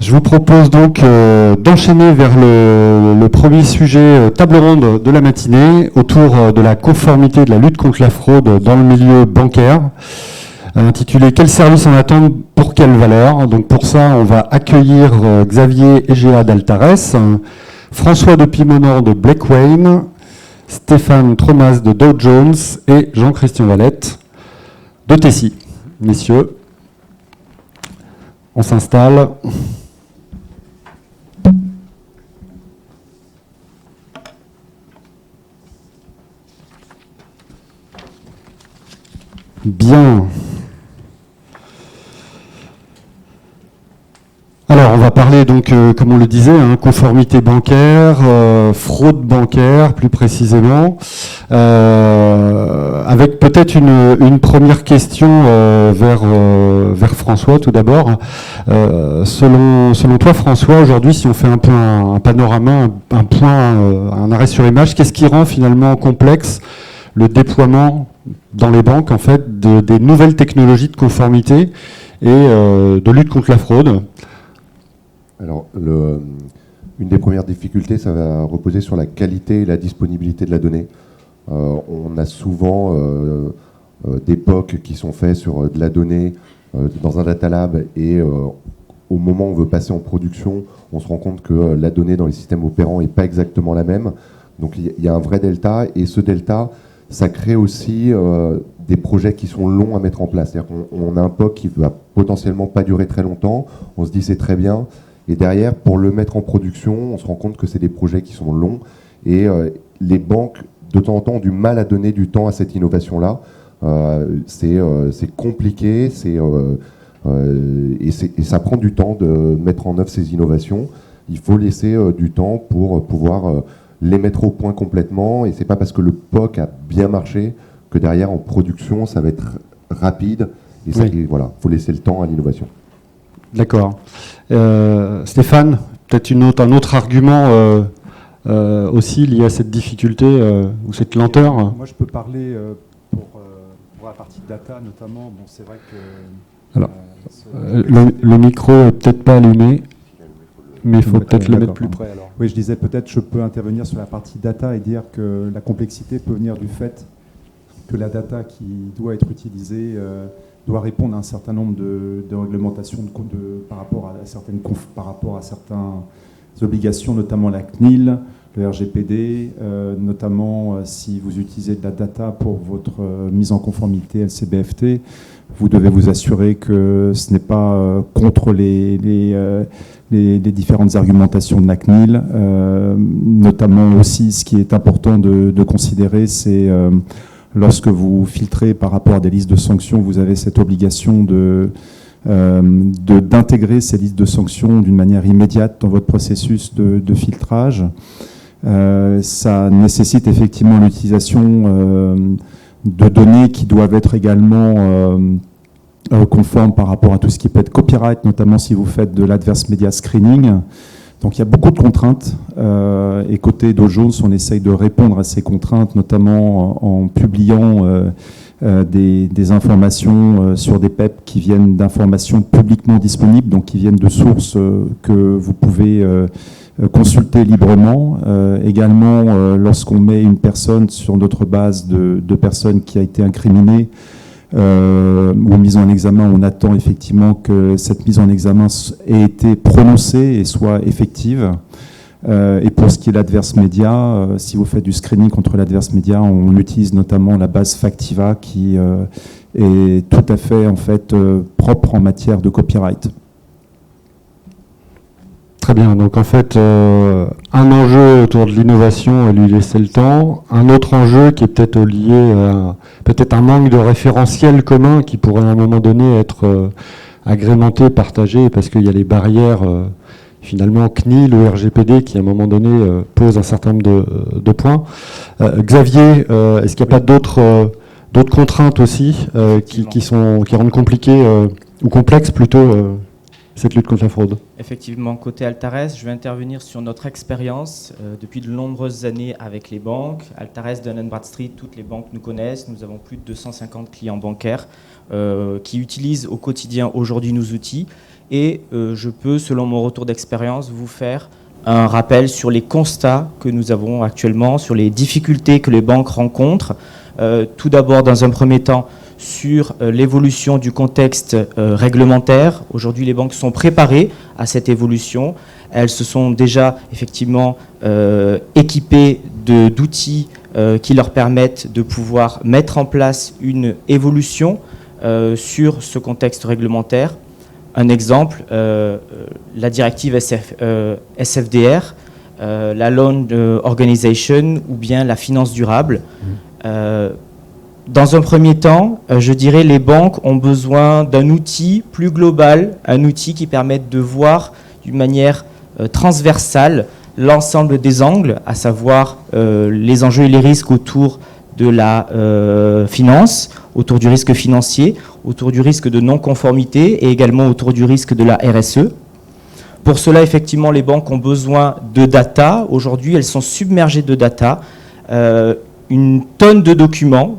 Je vous propose donc d'enchaîner vers le premier sujet table ronde de la matinée autour de la conformité de la lutte contre la fraude dans le milieu bancaire, intitulé « Quels services en attendent pour quelle valeur ?» Donc pour ça, on va accueillir Xavier Egea d'Altares, François de Pimonor de Blackwayne, Stéphane Tromas de Dow Jones et Jean-Christian Valette de Tessie. Messieurs, on s'installe. Bien. Alors, on va parler donc, comme on le disait, conformité bancaire, fraude bancaire, plus précisément, avec peut-être une première question vers François, tout d'abord. Selon toi, François, aujourd'hui, si on fait un peu un panorama, un point, un arrêt sur image, qu'est-ce qui rend finalement complexe le déploiement dans les banques, en fait, des nouvelles technologies de conformité et de lutte contre la fraude? Alors, une des premières difficultés, ça va reposer sur la qualité et la disponibilité de la donnée. On a souvent des POC qui sont faits sur de la donnée dans un data lab et au moment où on veut passer en production, on se rend compte que la donnée dans les systèmes opérants n'est pas exactement la même. Donc il y a un vrai delta, et ce delta, ça crée aussi des projets qui sont longs à mettre en place. C'est-à-dire qu'on a un POC qui va potentiellement pas durer très longtemps, on se dit c'est très bien, et derrière, pour le mettre en production, on se rend compte que c'est des projets qui sont longs, et les banques, de temps en temps, ont du mal à donner du temps à cette innovation-là. C'est compliqué, et ça prend du temps de mettre en œuvre ces innovations. Il faut laisser du temps pour pouvoir les mettre au point complètement, et c'est pas parce que le POC a bien marché que derrière, en production, ça va être rapide, et voilà, faut laisser le temps à l'innovation. D'accord. Stéphane, peut-être un autre argument aussi lié à cette difficulté ou cette lenteur. Moi, je peux parler pour la partie data notamment. Bon, c'est vrai que... Alors, le micro n'est peut-être pas allumé, mais il faut peut-être le mettre plus près. Alors. Oui, je disais peut-être je peux intervenir sur la partie data et dire que la complexité peut venir du fait que la data qui doit être utilisée doit répondre à un certain nombre de réglementations par rapport à certaines obligations, notamment la CNIL, le RGPD, notamment si vous utilisez de la data pour votre mise en conformité LCBFT, vous devez vous assurer que ce n'est pas contre les différentes argumentations de la CNIL. Notamment aussi, ce qui est important de considérer, c'est lorsque vous filtrez par rapport à des listes de sanctions, vous avez cette obligation d'intégrer ces listes de sanctions d'une manière immédiate dans votre processus de filtrage. Ça nécessite effectivement l'utilisation de données qui doivent être également conformes par rapport à tout ce qui peut être copyright, notamment si vous faites de l'adverse media screening. Donc il y a beaucoup de contraintes, et côté Dow Jones, on essaye de répondre à ces contraintes, notamment en publiant des informations sur des PEP qui viennent d'informations publiquement disponibles, donc qui viennent de sources que vous pouvez consulter librement. Également, lorsqu'on met une personne sur notre base de personnes qui a été incriminée, ou mise en examen, on attend effectivement que cette mise en examen ait été prononcée et soit effective. Et pour ce qui est de l'adverse média, si vous faites du screening contre l'adverse média, on utilise notamment la base Factiva qui est tout à fait en fait propre en matière de copyright. Très bien, donc en fait, un enjeu autour de l'innovation, lui laisser le temps. Un autre enjeu qui est peut-être lié à peut-être un manque de référentiel commun qui pourrait à un moment donné être agrémenté, partagé, parce qu'il y a les barrières, finalement, CNIL ou RGPD qui à un moment donné posent un certain nombre de points. Xavier, est-ce qu'il n'y a pas d'autres contraintes aussi qui rendent compliqué ou complexes plutôt cette lutte contre la fraude? Effectivement, côté Altares, je vais intervenir sur notre expérience depuis de nombreuses années avec les banques. Altares, Dun & Bradstreet, toutes les banques nous connaissent. Nous avons plus de 250 clients bancaires qui utilisent au quotidien aujourd'hui nos outils. Et je peux, selon mon retour d'expérience, vous faire un rappel sur les constats que nous avons actuellement, sur les difficultés que les banques rencontrent. Tout d'abord, dans un premier temps, sur l'évolution du contexte réglementaire. Aujourd'hui, les banques sont préparées à cette évolution. Elles se sont déjà effectivement équipées d'outils qui leur permettent de pouvoir mettre en place une évolution sur ce contexte réglementaire. Un exemple, la directive SFDR, la Loan Organization ou bien la finance durable. Dans un premier temps, je dirais les banques ont besoin d'un outil plus global, un outil qui permette de voir d'une manière transversale l'ensemble des angles, à savoir les enjeux et les risques autour de la finance, autour du risque financier, autour du risque de non-conformité et également autour du risque de la RSE. Pour cela, effectivement, les banques ont besoin de data. Aujourd'hui, elles sont submergées de data. Une tonne de documents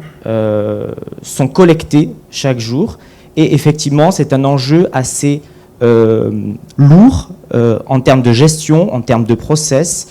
sont collectés chaque jour. Et effectivement, c'est un enjeu assez lourd en termes de gestion, en termes de process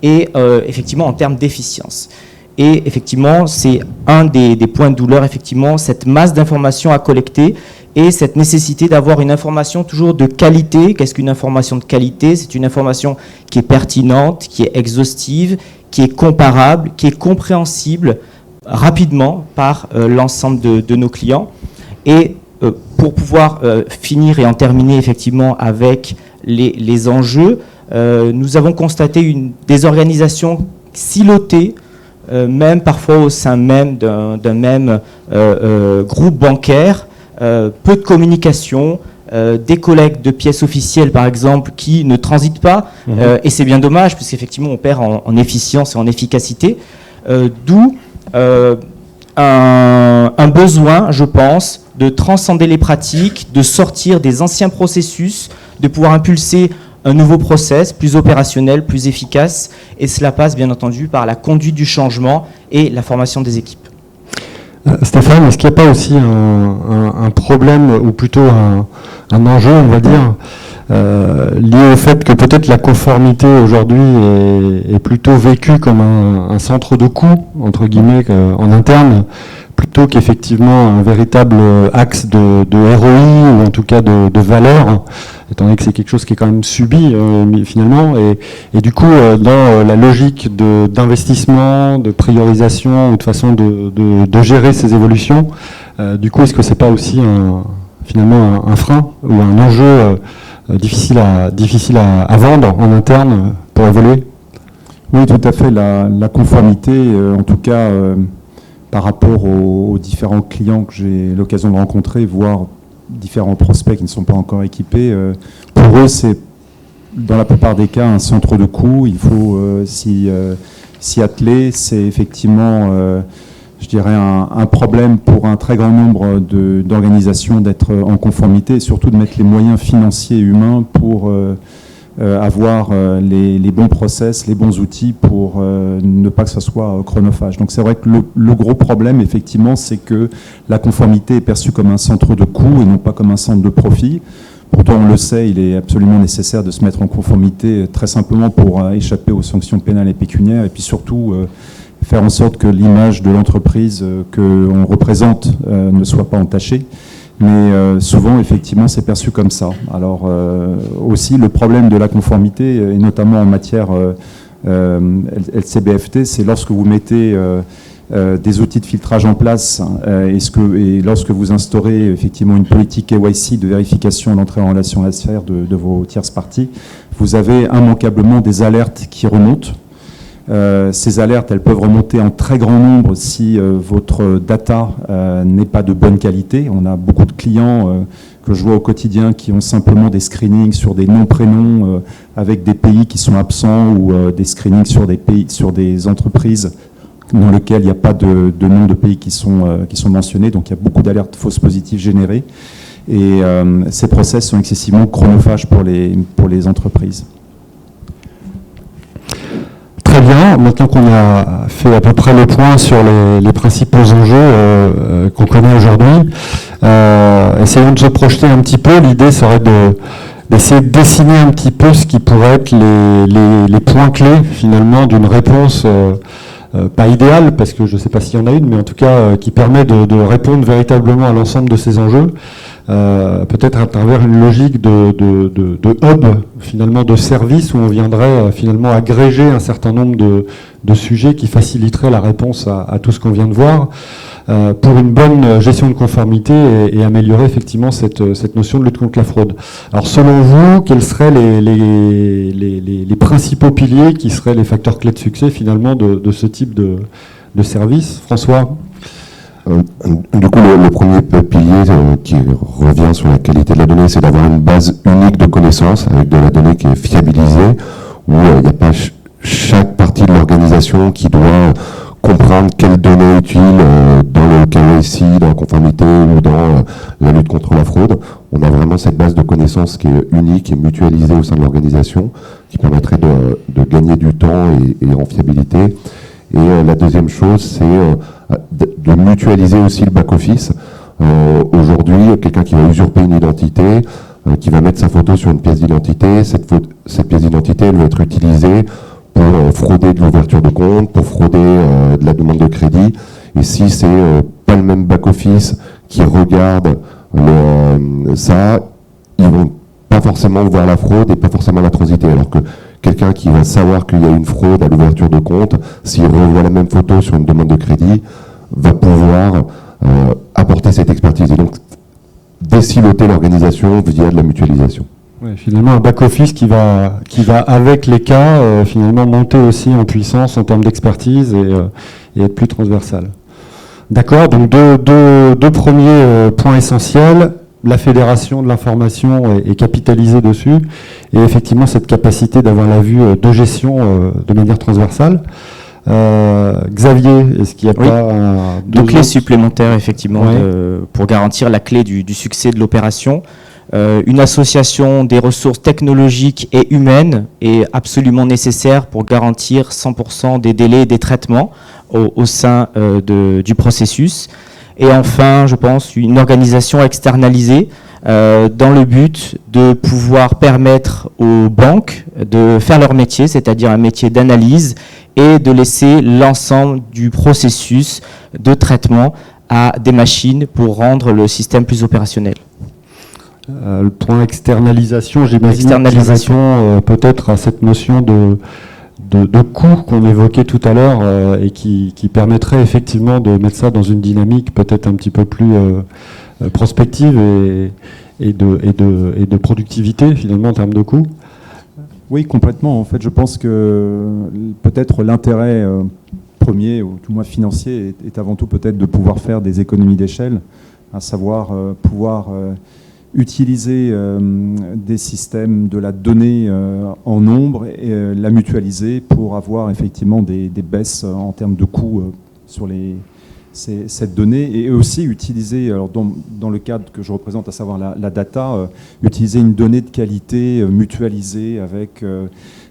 et effectivement en termes d'efficience. Et effectivement, c'est un des points de douleur, effectivement, cette masse d'informations à collecter et cette nécessité d'avoir une information toujours de qualité. Qu'est-ce qu'une information de qualité? C'est une information qui est pertinente, qui est exhaustive, qui est comparable, qui est compréhensible rapidement par l'ensemble de nos clients. Et pour pouvoir finir et en terminer effectivement avec les enjeux, nous avons constaté des organisations silotées, même parfois au sein même d'un même groupe bancaire, peu de communication, des collègues de pièces officielles par exemple qui ne transitent pas, et c'est bien dommage puisqu'effectivement on perd en efficience et en efficacité, d'où un besoin, je pense, de transcender les pratiques, de sortir des anciens processus, de pouvoir impulser un nouveau process plus opérationnel, plus efficace, et cela passe bien entendu par la conduite du changement et la formation des équipes. Stéphane, est-ce qu'il n'y a pas aussi un problème, ou plutôt un enjeu, on va dire, lié au fait que peut-être la conformité aujourd'hui est plutôt vécue comme un centre de coût, entre guillemets, en interne, plutôt qu'effectivement un véritable axe de ROI, ou en tout cas de valeur, étant donné que c'est quelque chose qui est quand même subi finalement, et du coup dans la logique d'investissement, de priorisation, ou de façon de gérer ces évolutions, du coup est-ce que c'est pas aussi finalement un frein ou un enjeu difficile à vendre en interne pour évoluer? Oui, tout à fait. La conformité, en tout cas par rapport aux différents clients que j'ai l'occasion de rencontrer, voire différents prospects qui ne sont pas encore équipés, pour eux, c'est dans la plupart des cas un centre de coût. Il faut s'y atteler. C'est effectivement, je dirais, un problème pour un très grand nombre d'organisations d'être en conformité et surtout de mettre les moyens financiers et humains pour avoir les bons process, les bons outils pour ne pas que ça soit chronophage. Donc c'est vrai que le gros problème, effectivement, c'est que la conformité est perçue comme un centre de coût et non pas comme un centre de profit. Pourtant, on le sait, il est absolument nécessaire de se mettre en conformité très simplement pour échapper aux sanctions pénales et pécuniaires et puis surtout faire en sorte que l'image de l'entreprise qu'on représente ne soit pas entachée. Mais souvent, effectivement, c'est perçu comme ça. Alors, aussi, le problème de la conformité, et notamment en matière LCBFT, c'est lorsque vous mettez des outils de filtrage en place et lorsque vous instaurez effectivement une politique KYC de vérification d'entrée en relation à la sphère de vos tierces parties, vous avez immanquablement des alertes qui remontent. Ces alertes, elles peuvent remonter en très grand nombre si votre data n'est pas de bonne qualité. On a beaucoup de clients que je vois au quotidien qui ont simplement des screenings sur des noms-prénoms avec des pays qui sont absents ou des screenings sur des pays, sur des entreprises dans lesquelles il n'y a pas de nom de pays qui sont mentionnés. Donc il y a beaucoup d'alertes fausses positives générées. Et ces process sont excessivement chronophages pour les entreprises. Très bien, maintenant qu'on a fait à peu près le point sur les principaux enjeux qu'on connaît aujourd'hui, essayons de se projeter un petit peu. L'idée serait d'essayer de dessiner un petit peu ce qui pourrait être les points clés finalement d'une réponse pas idéale, parce que je ne sais pas s'il y en a une, mais en tout cas qui permet de répondre véritablement à l'ensemble de ces enjeux, peut-être à travers une logique de hub, finalement de service, où on viendrait finalement agréger un certain nombre de sujets qui faciliteraient la réponse à tout ce qu'on vient de voir, pour une bonne gestion de conformité et améliorer effectivement cette notion de lutte contre la fraude. Alors selon vous, quels seraient les principaux piliers qui seraient les facteurs clés de succès finalement de ce type de service? François? Du coup, le premier pilier qui revient sur la qualité de la donnée, c'est d'avoir une base unique de connaissances avec de la donnée qui est fiabilisée, où il n'y a pas chaque partie de l'organisation qui doit comprendre quelles données utiles dans le KYC, dans la conformité ou dans la lutte contre la fraude. On a vraiment cette base de connaissances qui est unique et mutualisée au sein de l'organisation, qui permettrait de gagner du temps et en fiabilité. Et la deuxième chose, c'est de mutualiser aussi le back-office. Aujourd'hui, quelqu'un qui va usurper une identité, qui va mettre sa photo sur une pièce d'identité, cette pièce d'identité, elle va être utilisée pour frauder de l'ouverture de compte, pour frauder de la demande de crédit. Et si c'est pas le même back-office qui regarde ça, ils vont pas forcément voir la fraude et pas forcément la transiter. Alors que quelqu'un qui va savoir qu'il y a une fraude à l'ouverture de compte, s'il revoit la même photo sur une demande de crédit, va pouvoir apporter cette expertise. Et donc, désiloter l'organisation via de la mutualisation. Ouais, finalement, un back-office qui va avec les cas, finalement, monter aussi en puissance en termes d'expertise et être plus transversal. D'accord, donc deux premiers points essentiels. La fédération de l'information est capitalisée dessus, et effectivement cette capacité d'avoir la vue de gestion de manière transversale. Xavier, est-ce qu'il n'y a pas deux clés supplémentaires effectivement pour garantir la clé du succès de l'opération? Une association des ressources technologiques et humaines est absolument nécessaire pour garantir 100% des délais et des traitements au sein du processus. Et enfin, je pense, une organisation externalisée dans le but de pouvoir permettre aux banques de faire leur métier, c'est-à-dire un métier d'analyse, et de laisser l'ensemble du processus de traitement à des machines pour rendre le système plus opérationnel. Le point externalisation, j'imagine, qui répond peut-être à cette notion de coût qu'on évoquait tout à l'heure et qui permettrait effectivement de mettre ça dans une dynamique peut-être un petit peu plus prospective et de productivité finalement en termes de coût. Oui, complètement. En fait, je pense que peut-être l'intérêt premier, ou tout moins financier, est avant tout peut-être de pouvoir faire des économies d'échelle, à savoir pouvoir utiliser des systèmes de la donnée en nombre et la mutualiser pour avoir effectivement des baisses en termes de coûts sur cette donnée, et aussi utiliser, alors dans le cadre que je représente, à savoir la data, utiliser une donnée de qualité mutualisée avec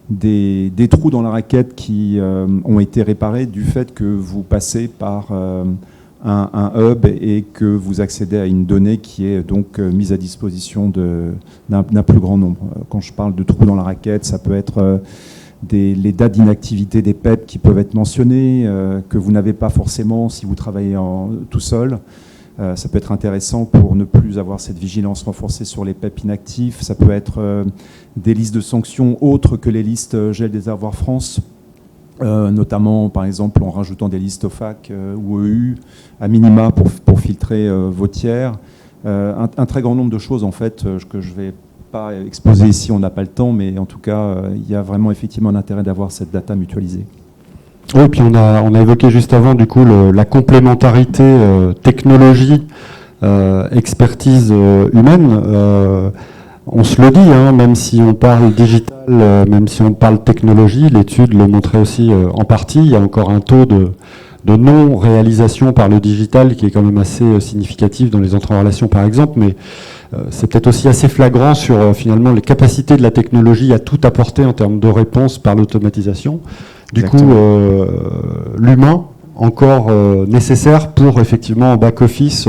des trous dans la raquette qui ont été réparés du fait que vous passez par un hub et que vous accédez à une donnée qui est donc mise à disposition d'un plus grand nombre. Quand je parle de trous dans la raquette, ça peut être les dates d'inactivité des PEP qui peuvent être mentionnées, que vous n'avez pas forcément si vous travaillez tout seul. Ça peut être intéressant pour ne plus avoir cette vigilance renforcée sur les PEP inactifs. Ça peut être des listes de sanctions autres que les listes gel des avoirs France, notamment par exemple en rajoutant des listes OFAC ou EU à minima pour filtrer vos tiers. Un très grand nombre de choses en fait que je vais pas exposer ici, on n'a pas le temps, mais en tout cas, il y a vraiment effectivement un intérêt d'avoir cette data mutualisée. Oui, puis on a évoqué juste avant du coup la complémentarité technologie, expertise humaine. On se le dit, hein, même si on parle digital, même si on parle technologie, l'étude le montrait aussi en partie. Il y a encore un taux de non-réalisation par le digital qui est quand même assez significatif dans les entrées en relation par exemple, mais C'est peut-être aussi assez flagrant sur finalement les capacités de la technologie à tout apporter en termes de réponse par l'automatisation. Du coup, l'humain, encore nécessaire pour effectivement en back-office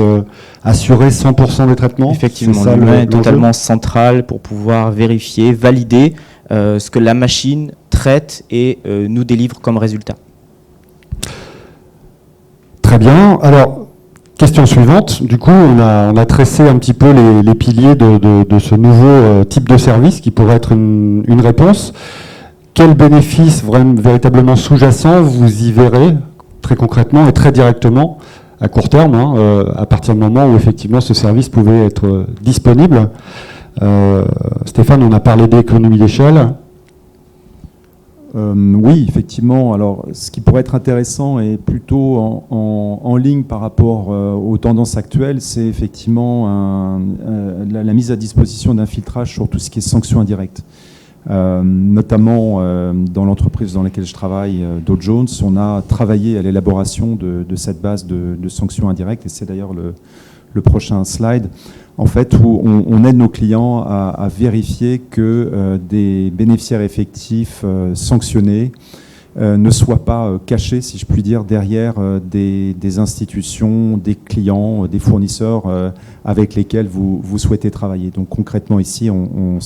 assurer 100% des traitements. Effectivement, l'humain est totalement central pour pouvoir vérifier, valider ce que la machine traite et nous délivre comme résultat. Très bien. Alors, question suivante. Du coup, on a tressé un petit peu les piliers de ce nouveau type de service qui pourrait être une réponse. Quels bénéfices véritablement sous-jacents vous y verrez très concrètement et très directement à court terme, à partir du moment où effectivement ce service pouvait être disponible? Stéphane, on a parlé d'économie d'échelle. Oui, effectivement. Alors, ce qui pourrait être intéressant et plutôt en ligne par rapport aux tendances actuelles, c'est effectivement la mise à disposition d'un filtrage sur tout ce qui est sanctions indirectes. Notamment dans l'entreprise dans laquelle je travaille, Dow Jones, on a travaillé à l'élaboration de cette base de sanctions indirectes, et c'est d'ailleurs le prochain slide, en fait, où on aide nos clients à vérifier que des bénéficiaires effectifs sanctionnés ne soient pas cachés, si je puis dire, derrière des institutions, des clients, des fournisseurs avec lesquels vous souhaitez travailler. Donc concrètement ici, on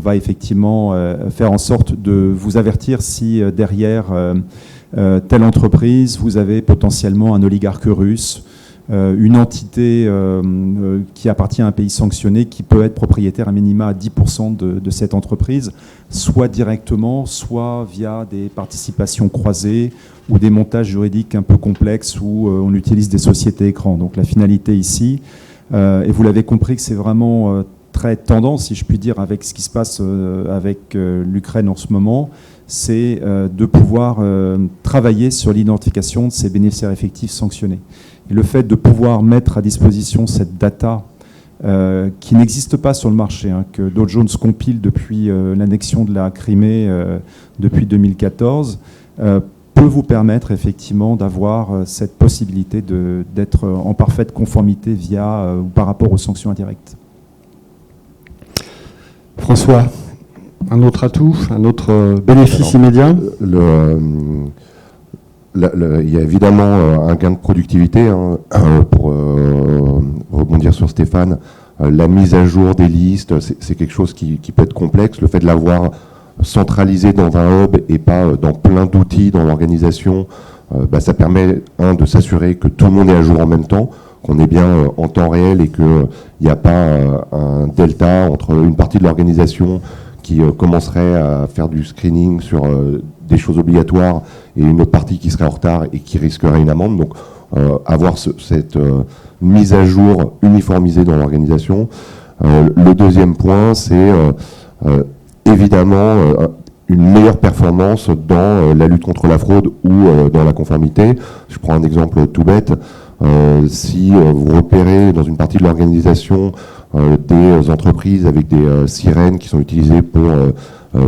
va effectivement faire en sorte de vous avertir si derrière telle entreprise, vous avez potentiellement un oligarque russe, une entité qui appartient à un pays sanctionné qui peut être propriétaire à minima à 10% de cette entreprise, soit directement, soit via des participations croisées ou des montages juridiques un peu complexes où on utilise des sociétés écrans. Donc la finalité ici, et vous l'avez compris que c'est vraiment très tendance, si je puis dire, avec ce qui se passe avec l'Ukraine en ce moment, c'est de pouvoir travailler sur l'identification de ces bénéficiaires effectifs sanctionnés. Et le fait de pouvoir mettre à disposition cette data qui n'existe pas sur le marché, que Dow Jones compile depuis l'annexion de la Crimée depuis 2014, peut vous permettre effectivement d'avoir cette possibilité d'être en parfaite conformité via ou par rapport aux sanctions indirectes. François, un autre atout, un autre bénéfice immédiat? Il y a évidemment un gain de productivité, pour rebondir sur Stéphane. La mise à jour des listes, c'est quelque chose qui peut être complexe. Le fait de l'avoir centralisé dans un hub et pas dans plein d'outils dans l'organisation, ça permet, de s'assurer que tout le monde est à jour en même temps, qu'on est bien en temps réel et qu'il n'y a pas un delta entre une partie de l'organisation qui commencerait à faire du screening sur des choses obligatoires et une autre partie qui serait en retard et qui risquerait une amende. Donc avoir cette mise à jour uniformisée dans l'organisation. Le deuxième point, c'est évidemment une meilleure performance dans la lutte contre la fraude ou dans la conformité. Je prends un exemple tout bête. Si vous repérez dans une partie de l'organisation des entreprises avec des sirènes qui sont utilisées pour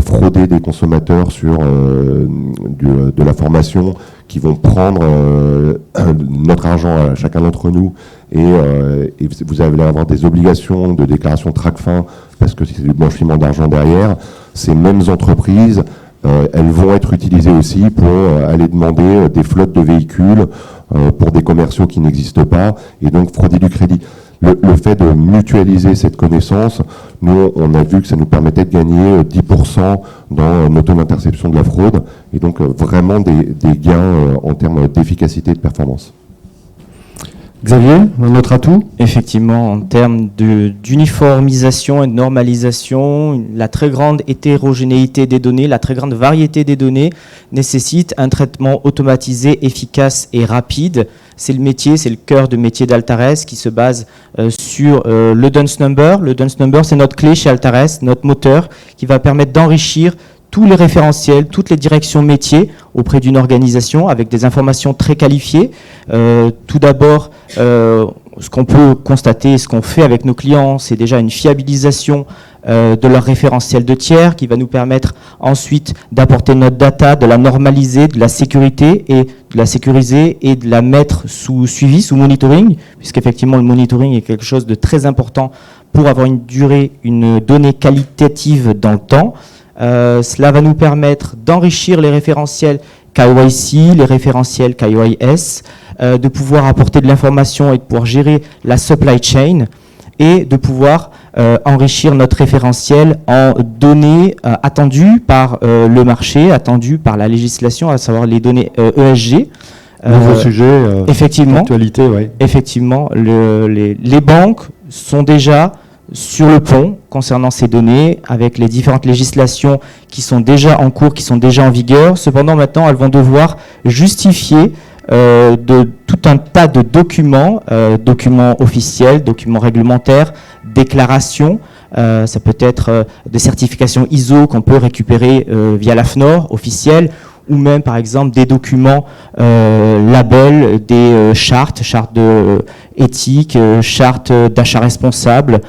frauder des consommateurs sur de la formation, qui vont prendre notre argent à chacun d'entre nous, et vous allez avoir des obligations de déclaration TRACFIN parce que c'est du blanchiment d'argent derrière. Ces mêmes entreprises, elles vont être utilisées aussi pour aller demander des flottes de véhicules pour des commerciaux qui n'existent pas, et donc frauder du crédit. Le fait de mutualiser cette connaissance, nous, on a vu que ça nous permettait de gagner 10% dans notre taux d'interception de la fraude, et donc vraiment des gains en termes d'efficacité et de performance. Xavier, un autre atout? Effectivement, en termes d'uniformisation et de normalisation, la très grande hétérogénéité des données, la très grande variété des données nécessite un traitement automatisé, efficace et rapide. C'est le métier, c'est le cœur de métier d'Altares qui se base sur le Duns Number. Le Duns Number, c'est notre clé chez Altares, notre moteur qui va permettre d'enrichir tous les référentiels, toutes les directions métiers auprès d'une organisation avec des informations très qualifiées. Tout d'abord, ce qu'on peut constater, ce qu'on fait avec nos clients, c'est déjà une fiabilisation de leur référentiel de tiers, qui va nous permettre ensuite d'apporter notre data, de la normaliser, de la sécuriser et de la mettre sous suivi, sous monitoring, puisqu'effectivement le monitoring est quelque chose de très important pour avoir une donnée qualitative dans le temps. Cela va nous permettre d'enrichir les référentiels KYC, les référentiels KYS, de pouvoir apporter de l'information et de pouvoir gérer la supply chain et de pouvoir enrichir notre référentiel en données attendues par le marché, attendues par la législation, à savoir les données ESG. Nouveau sujet, effectivement, actualité, oui. Effectivement, les banques sont déjà sur le pont concernant ces données, avec les différentes législations qui sont déjà en cours, qui sont déjà en vigueur. Cependant, maintenant, elles vont devoir justifier de tout un tas de documents, documents officiels, documents réglementaires, déclarations. Ça peut être des certifications ISO qu'on peut récupérer via l'AFNOR officielle, ou même par exemple des documents labels, des chartes de éthique, chartes d'achat responsable.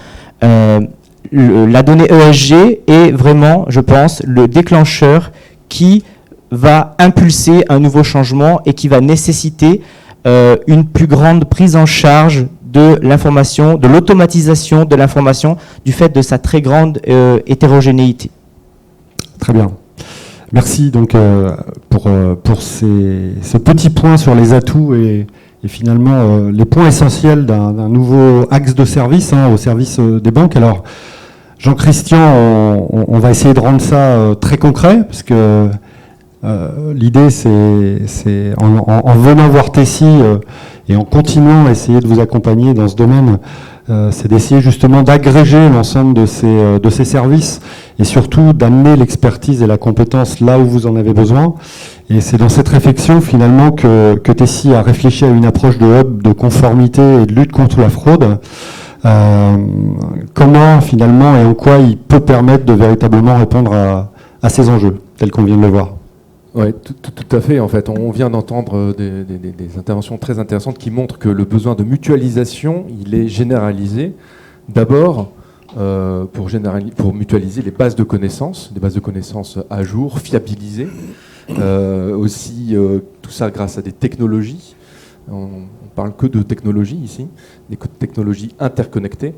La donnée ESG est vraiment, je pense, le déclencheur qui va impulser un nouveau changement et qui va nécessiter une plus grande prise en charge de l'information, de l'automatisation de l'information, du fait de sa très grande hétérogénéité. Très bien. Merci donc pour ce petit point sur les atouts et finalement les points essentiels d'un nouveau axe de service au service des banques. Alors, Jean-Christian, on va essayer de rendre ça très concret, parce que l'idée, c'est en venant voir Tessie et en continuant à essayer de vous accompagner dans ce domaine, c'est d'essayer justement d'agréger l'ensemble de ces services et surtout d'amener l'expertise et la compétence là où vous en avez besoin. Et c'est dans cette réflexion finalement que Tessie a réfléchi à une approche de hub de conformité et de lutte contre la fraude. Comment finalement et en quoi il peut permettre de véritablement répondre à ces enjeux, tels qu'on vient de le voir. Oui, tout à fait. En fait, on vient d'entendre des interventions très intéressantes qui montrent que le besoin de mutualisation, il est généralisé. D'abord, pour mutualiser les bases de connaissances, des bases de connaissances à jour, fiabilisées. Aussi, tout ça grâce à des technologies. On parle que de technologies ici, des technologies interconnectées.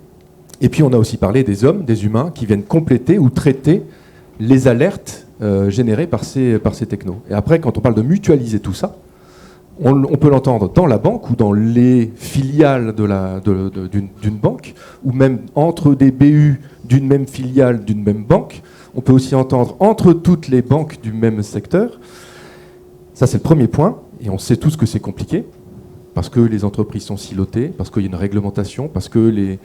Et puis, on a aussi parlé des hommes, des humains, qui viennent compléter ou traiter les alertes générées par ces technos. Et après, quand on parle de mutualiser tout ça, on peut l'entendre dans la banque ou dans les filiales d'une banque, ou même entre des BU d'une même filiale d'une même banque. On peut aussi entendre entre toutes les banques du même secteur. Ça, c'est le premier point. Et on sait tous que c'est compliqué, parce que les entreprises sont silotées, parce qu'il y a une réglementation, parce que les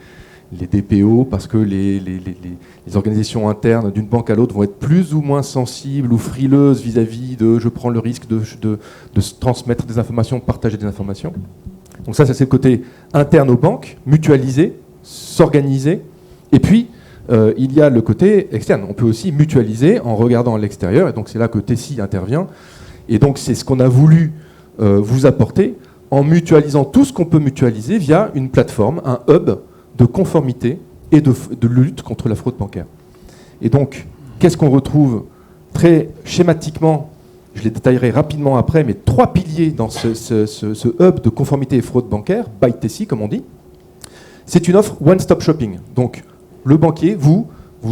DPO, parce que les organisations internes d'une banque à l'autre vont être plus ou moins sensibles ou frileuses vis-à-vis de je prends le risque de se transmettre des informations, partager des informations. Donc ça c'est le côté interne aux banques, mutualiser, s'organiser. Et puis, il y a le côté externe. On peut aussi mutualiser en regardant à l'extérieur. Et donc c'est là que Tessie intervient. Et donc c'est ce qu'on a voulu vous apporter en mutualisant tout ce qu'on peut mutualiser via une plateforme, un hub de conformité et de lutte contre la fraude bancaire. Et donc, qu'est-ce qu'on retrouve très schématiquement, je les détaillerai rapidement après, mais 3 piliers dans ce hub de conformité et fraude bancaire, by Tessie, comme on dit. C'est une offre one-stop shopping. Donc, le banquier, vous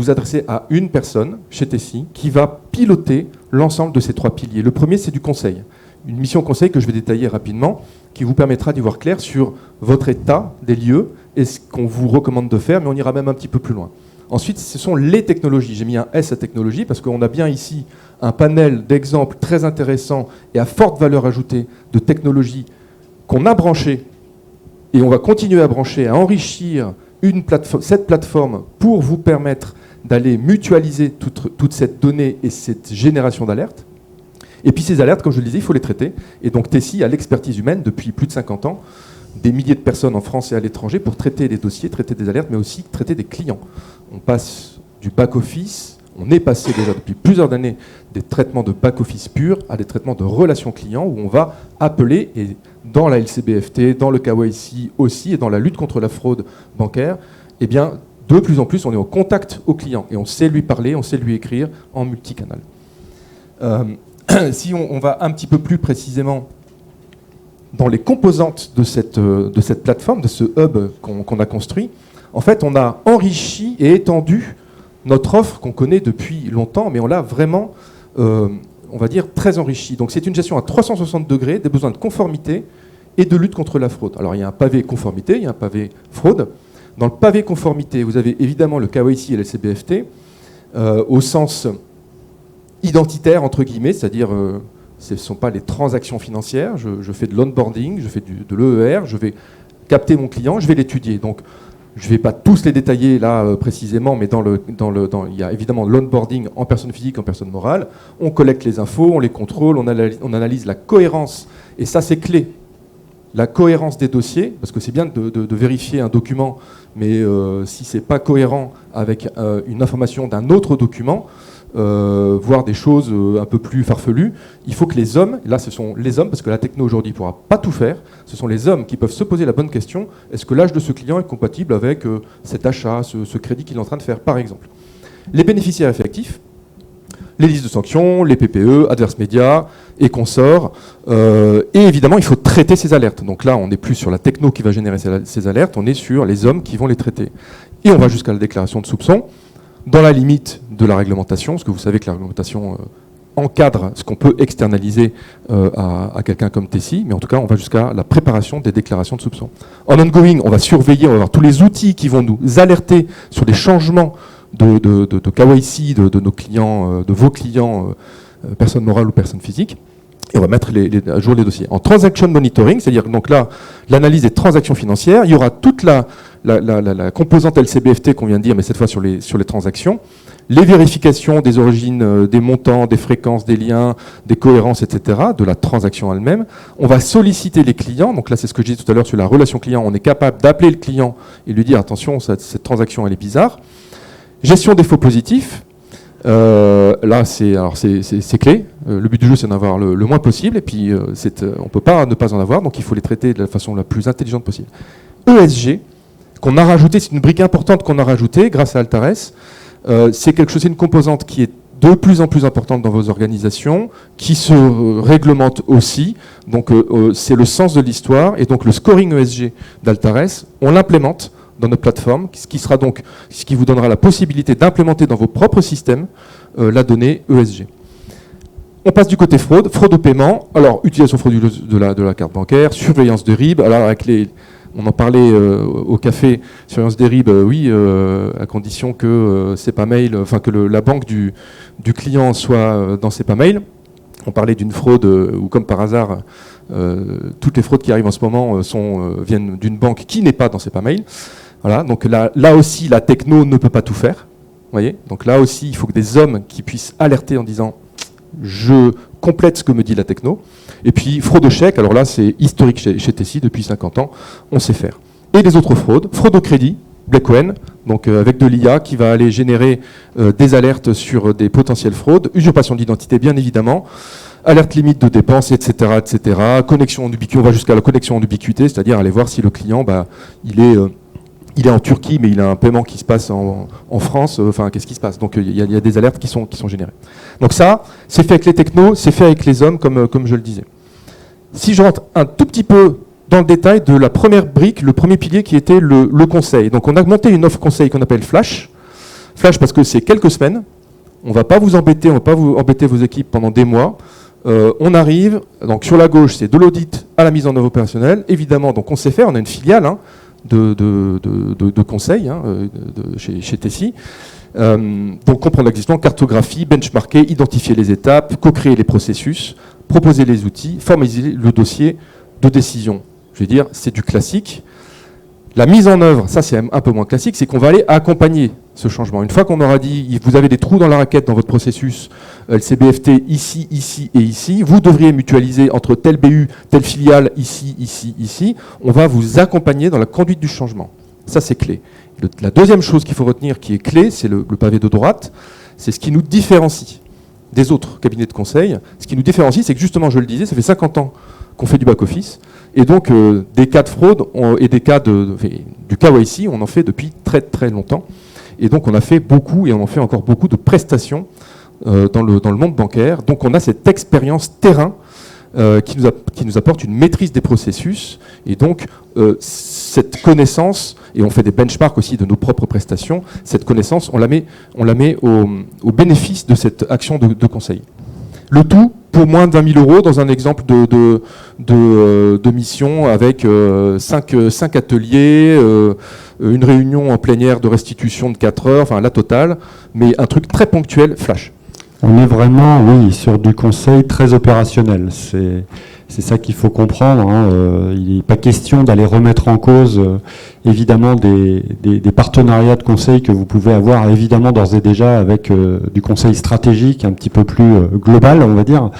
adressez à une personne chez Tessie qui va piloter l'ensemble de ces 3 piliers. Le premier, c'est du conseil. Une mission conseil que je vais détailler rapidement, qui vous permettra d'y voir clair sur votre état des lieux et ce qu'on vous recommande de faire, mais on ira même un petit peu plus loin. Ensuite, ce sont les technologies. J'ai mis un S à technologie parce qu'on a bien ici un panel d'exemples très intéressants et à forte valeur ajoutée de technologies qu'on a branchées et on va continuer à brancher, à enrichir cette plateforme pour vous permettre d'aller mutualiser toute cette donnée et cette génération d'alertes. Et puis ces alertes, comme je le disais, il faut les traiter. Et donc Tessie a l'expertise humaine depuis plus de 50 ans, des milliers de personnes en France et à l'étranger pour traiter des dossiers, traiter des alertes, mais aussi traiter des clients. On passe du back-office, on est passé déjà depuis plusieurs années des traitements de back-office pur à des traitements de relations clients où on va appeler, et dans la LCBFT, dans le KYC aussi, et dans la lutte contre la fraude bancaire, eh bien, de plus en plus, on est en contact au client et on sait lui parler, on sait lui écrire en multicanal. Si on va un petit peu plus précisément dans les composantes de cette plateforme, de ce hub qu'on a construit, en fait, on a enrichi et étendu notre offre qu'on connaît depuis longtemps, mais on l'a vraiment, on va dire, très enrichi. Donc c'est une gestion à 360 degrés des besoins de conformité et de lutte contre la fraude. Alors il y a un pavé conformité, il y a un pavé fraude. Dans le pavé conformité, vous avez évidemment le KYC et le LCBFT, au sens identitaire, entre guillemets, c'est-à-dire ce ne sont pas les transactions financières, je fais de l'onboarding, je fais de l'EER, je vais capter mon client, je vais l'étudier. Donc je ne vais pas tous les détailler là précisément, mais il y a évidemment l'onboarding en personne physique, en personne morale. On collecte les infos, on les contrôle, on analyse la cohérence, et ça c'est clé. La cohérence des dossiers, parce que c'est bien de vérifier un document, mais si ce n'est pas cohérent avec une information d'un autre document, voire des choses un peu plus farfelues, il faut que les hommes, là ce sont les hommes, parce que la techno aujourd'hui ne pourra pas tout faire, ce sont les hommes qui peuvent se poser la bonne question, est-ce que l'âge de ce client est compatible avec cet achat, ce crédit qu'il est en train de faire, par exemple. Les bénéficiaires effectifs, les listes de sanctions, les PPE, adverse médias et consorts. Et évidemment, il faut traiter ces alertes. Donc là, on n'est plus sur la techno qui va générer ces alertes, on est sur les hommes qui vont les traiter. Et on va jusqu'à la déclaration de soupçon, dans la limite de la réglementation, parce que vous savez que la réglementation encadre ce qu'on peut externaliser à quelqu'un comme Tessie, mais en tout cas, on va jusqu'à la préparation des déclarations de soupçon. En ongoing, on va surveiller, on va avoir tous les outils qui vont nous alerter sur des changements de KYC, de nos clients, de vos clients, personnes morales ou personnes physiques, et on va mettre à jour les dossiers. En transaction monitoring, c'est-à-dire donc là, l'analyse des transactions financières, il y aura toute la composante LCBFT qu'on vient de dire, mais cette fois sur les transactions, les vérifications des origines, des montants, des fréquences, des liens, des cohérences, etc., de la transaction elle-même. On va solliciter les clients, donc là c'est ce que je disais tout à l'heure sur la relation client, on est capable d'appeler le client et lui dire attention, cette transaction elle est bizarre. Gestion des faux positifs, là c'est clé. Le but du jeu c'est d'en avoir le moins possible et puis on ne peut pas ne pas en avoir, donc il faut les traiter de la façon la plus intelligente possible. ESG, qu'on a rajouté, c'est une brique importante qu'on a rajoutée grâce à Altares. C'est quelque chose, c'est une composante qui est de plus en plus importante dans vos organisations, qui se réglemente aussi. Donc c'est le sens de l'histoire et donc le scoring ESG d'Altares, on l'implémente dans notre plateforme, ce qui vous donnera la possibilité d'implémenter dans vos propres systèmes la donnée ESG. On passe du côté fraude au paiement. Alors, utilisation frauduleuse de la carte bancaire, surveillance de RIB. Alors, on en parlait au café, surveillance des RIB, oui, à condition que SEPAMail, enfin que la banque du client soit dans SEPAMail. On parlait d'une fraude où, comme par hasard, toutes les fraudes qui arrivent en ce moment viennent d'une banque qui n'est pas dans SEPAMail. Voilà, donc là aussi, la techno ne peut pas tout faire. Voyez, donc là aussi, il faut que des hommes qui puissent alerter en disant « je complète ce que me dit la techno ». Et puis, fraude au chèque, alors là, c'est historique chez Tessie, depuis 50 ans, on sait faire. Et les autres fraudes, fraude au crédit, Blackwen, donc avec de l'IA qui va aller générer des alertes sur des potentielles fraudes, usurpation d'identité, bien évidemment, alerte limite de dépenses, etc., etc., connexion en ubiquité, on va jusqu'à la connexion en ubiquité, c'est-à-dire aller voir si le client, il est en Turquie, mais il a un paiement qui se passe en France. Enfin, qu'est-ce qui se passe? Donc, il y a des alertes qui sont générées. Donc ça, c'est fait avec les technos, c'est fait avec les hommes, comme je le disais. Si je rentre un tout petit peu dans le détail de la première brique, le premier pilier qui était le conseil. Donc, on a monté une offre conseil qu'on appelle Flash. Flash parce que c'est quelques semaines. On ne va pas vous embêter, vos équipes pendant des mois. On arrive, donc sur la gauche, c'est de l'audit à la mise en œuvre opérationnelle. Évidemment, donc on sait faire, on a une filiale, de conseil chez Tessie. Donc comprendre l'existant, cartographier, benchmarker, identifier les étapes, co-créer les processus, proposer les outils, formaliser le dossier de décision. Je veux dire, c'est du classique. La mise en œuvre, ça c'est un peu moins classique, c'est qu'on va aller accompagner ce changement. Une fois qu'on aura dit, vous avez des trous dans la raquette dans votre processus, LCBFT ici, ici et ici, vous devriez mutualiser entre tel BU, telle filiale, ici, ici, ici. On va vous accompagner dans la conduite du changement. Ça c'est clé. La deuxième chose qu'il faut retenir qui est clé, c'est le pavé de droite, c'est ce qui nous différencie des autres cabinets de conseil. Ce qui nous différencie, c'est que justement, je le disais, ça fait 50 ans qu'on fait du back-office. Et donc, des cas de fraude et des cas du KYC, on en fait depuis très très longtemps. Et donc, on a fait beaucoup, et on en fait encore beaucoup de prestations dans le monde bancaire. Donc, on a cette expérience terrain qui nous apporte une maîtrise des processus. Et donc, cette connaissance, et on fait des benchmarks aussi de nos propres prestations, cette connaissance, on la met au bénéfice de cette action de conseil. Le tout pour moins de 20 000 € dans un exemple de mission avec 5 ateliers, une réunion en plénière de restitution de 4 heures, enfin la totale, mais un truc très ponctuel, flash. On est vraiment, oui, sur du conseil très opérationnel. C'est ça qu'il faut comprendre. Hein. Il n'est pas question d'aller remettre en cause, évidemment, des partenariats de conseil que vous pouvez avoir, évidemment, d'ores et déjà avec du conseil stratégique un petit peu plus global, on va dire.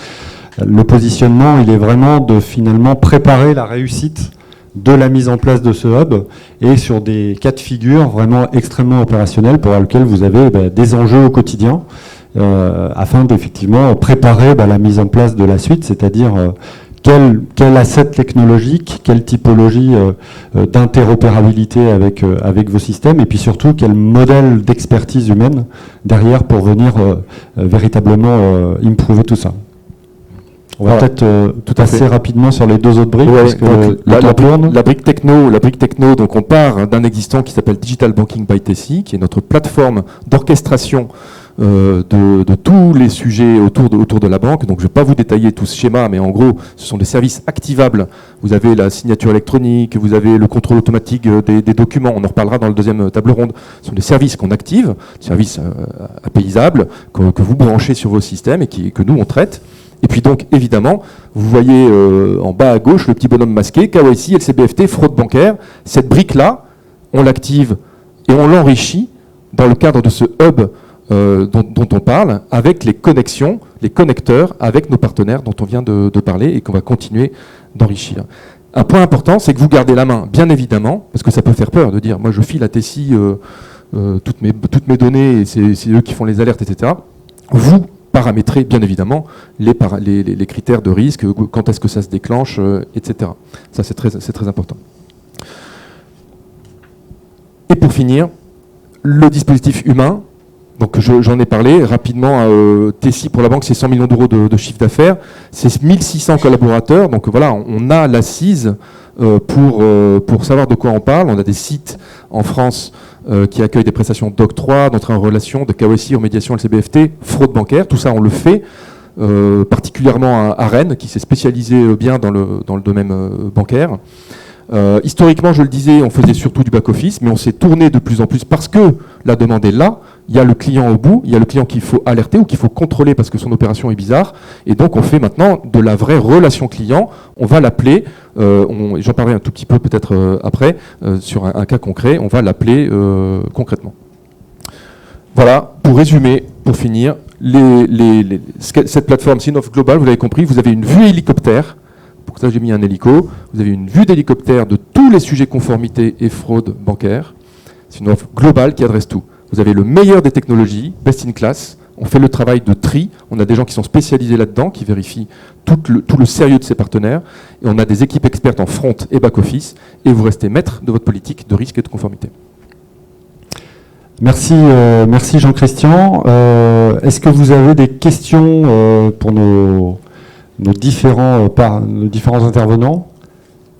Le positionnement, il est vraiment de finalement préparer la réussite de la mise en place de ce hub et sur des cas de figure vraiment extrêmement opérationnels pour lesquels vous avez des enjeux au quotidien. Afin d'effectivement préparer la mise en place de la suite, c'est-à-dire quel asset technologique, quelle typologie d'interopérabilité avec vos systèmes, et puis surtout quel modèle d'expertise humaine derrière pour venir véritablement improver tout ça. On va peut-être tout assez rapidement sur les deux autres briques, parce que la brique techno, donc on part d'un existant qui s'appelle Digital Banking by Tessie, qui est notre plateforme d'orchestration de tous les sujets autour de la banque. Donc je ne vais pas vous détailler tout ce schéma, mais en gros, ce sont des services activables. Vous avez la signature électronique, vous avez le contrôle automatique des documents, on en reparlera dans le deuxième table ronde. Ce sont des services qu'on active, des services apaisables, que vous branchez sur vos systèmes et que nous, on traite. Et puis donc, évidemment, vous voyez en bas à gauche le petit bonhomme masqué, KYC, LCBFT, fraude bancaire. Cette brique-là, on l'active et on l'enrichit dans le cadre de ce hub dont on parle, avec les connexions, les connecteurs avec nos partenaires dont on vient de parler et qu'on va continuer d'enrichir. Un point important, c'est que vous gardez la main, bien évidemment, parce que ça peut faire peur de dire, moi je file à Tessie toutes mes données, et c'est eux qui font les alertes, etc. Vous paramétrer bien évidemment les critères de risque, quand est-ce que ça se déclenche, etc. Ça c'est très important. Et pour finir, le dispositif humain. Donc j'en ai parlé rapidement. Tessie pour la banque, c'est 100 millions d'euros de chiffre d'affaires, c'est 1600 collaborateurs. Donc voilà, on a l'assise pour savoir de quoi on parle. On a des sites en France qui accueillent des prestations d'octroi, d'entrée en relation, de KYC, remédiation, LCBFT, fraude bancaire. Tout ça, on le fait, particulièrement à Rennes, qui s'est spécialisé bien dans le domaine bancaire. Historiquement, je le disais, on faisait surtout du back-office, mais on s'est tourné de plus en plus parce que la demande est là. Il y a le client au bout, il y a le client qu'il faut alerter ou qu'il faut contrôler parce que son opération est bizarre. Et donc, on fait maintenant de la vraie relation client. On va l'appeler, j'en parlerai un tout petit peu peut-être après, sur un cas concret, on va l'appeler concrètement. Voilà, pour résumer, pour finir, cette plateforme Synoff Global, vous l'avez compris, vous avez une vue hélicoptère. Pour ça, j'ai mis un hélico. Vous avez une vue d'hélicoptère de tous les sujets conformité et fraude bancaire. C'est une offre globale qui adresse tout. Vous avez le meilleur des technologies, best in class. On fait le travail de tri. On a des gens qui sont spécialisés là-dedans, qui vérifient tout le sérieux de ces partenaires. Et on a des équipes expertes en front et back-office. Et vous restez maître de votre politique de risque et de conformité. Merci Jean-Christian. Est-ce que vous avez des questions pour nos différents intervenants,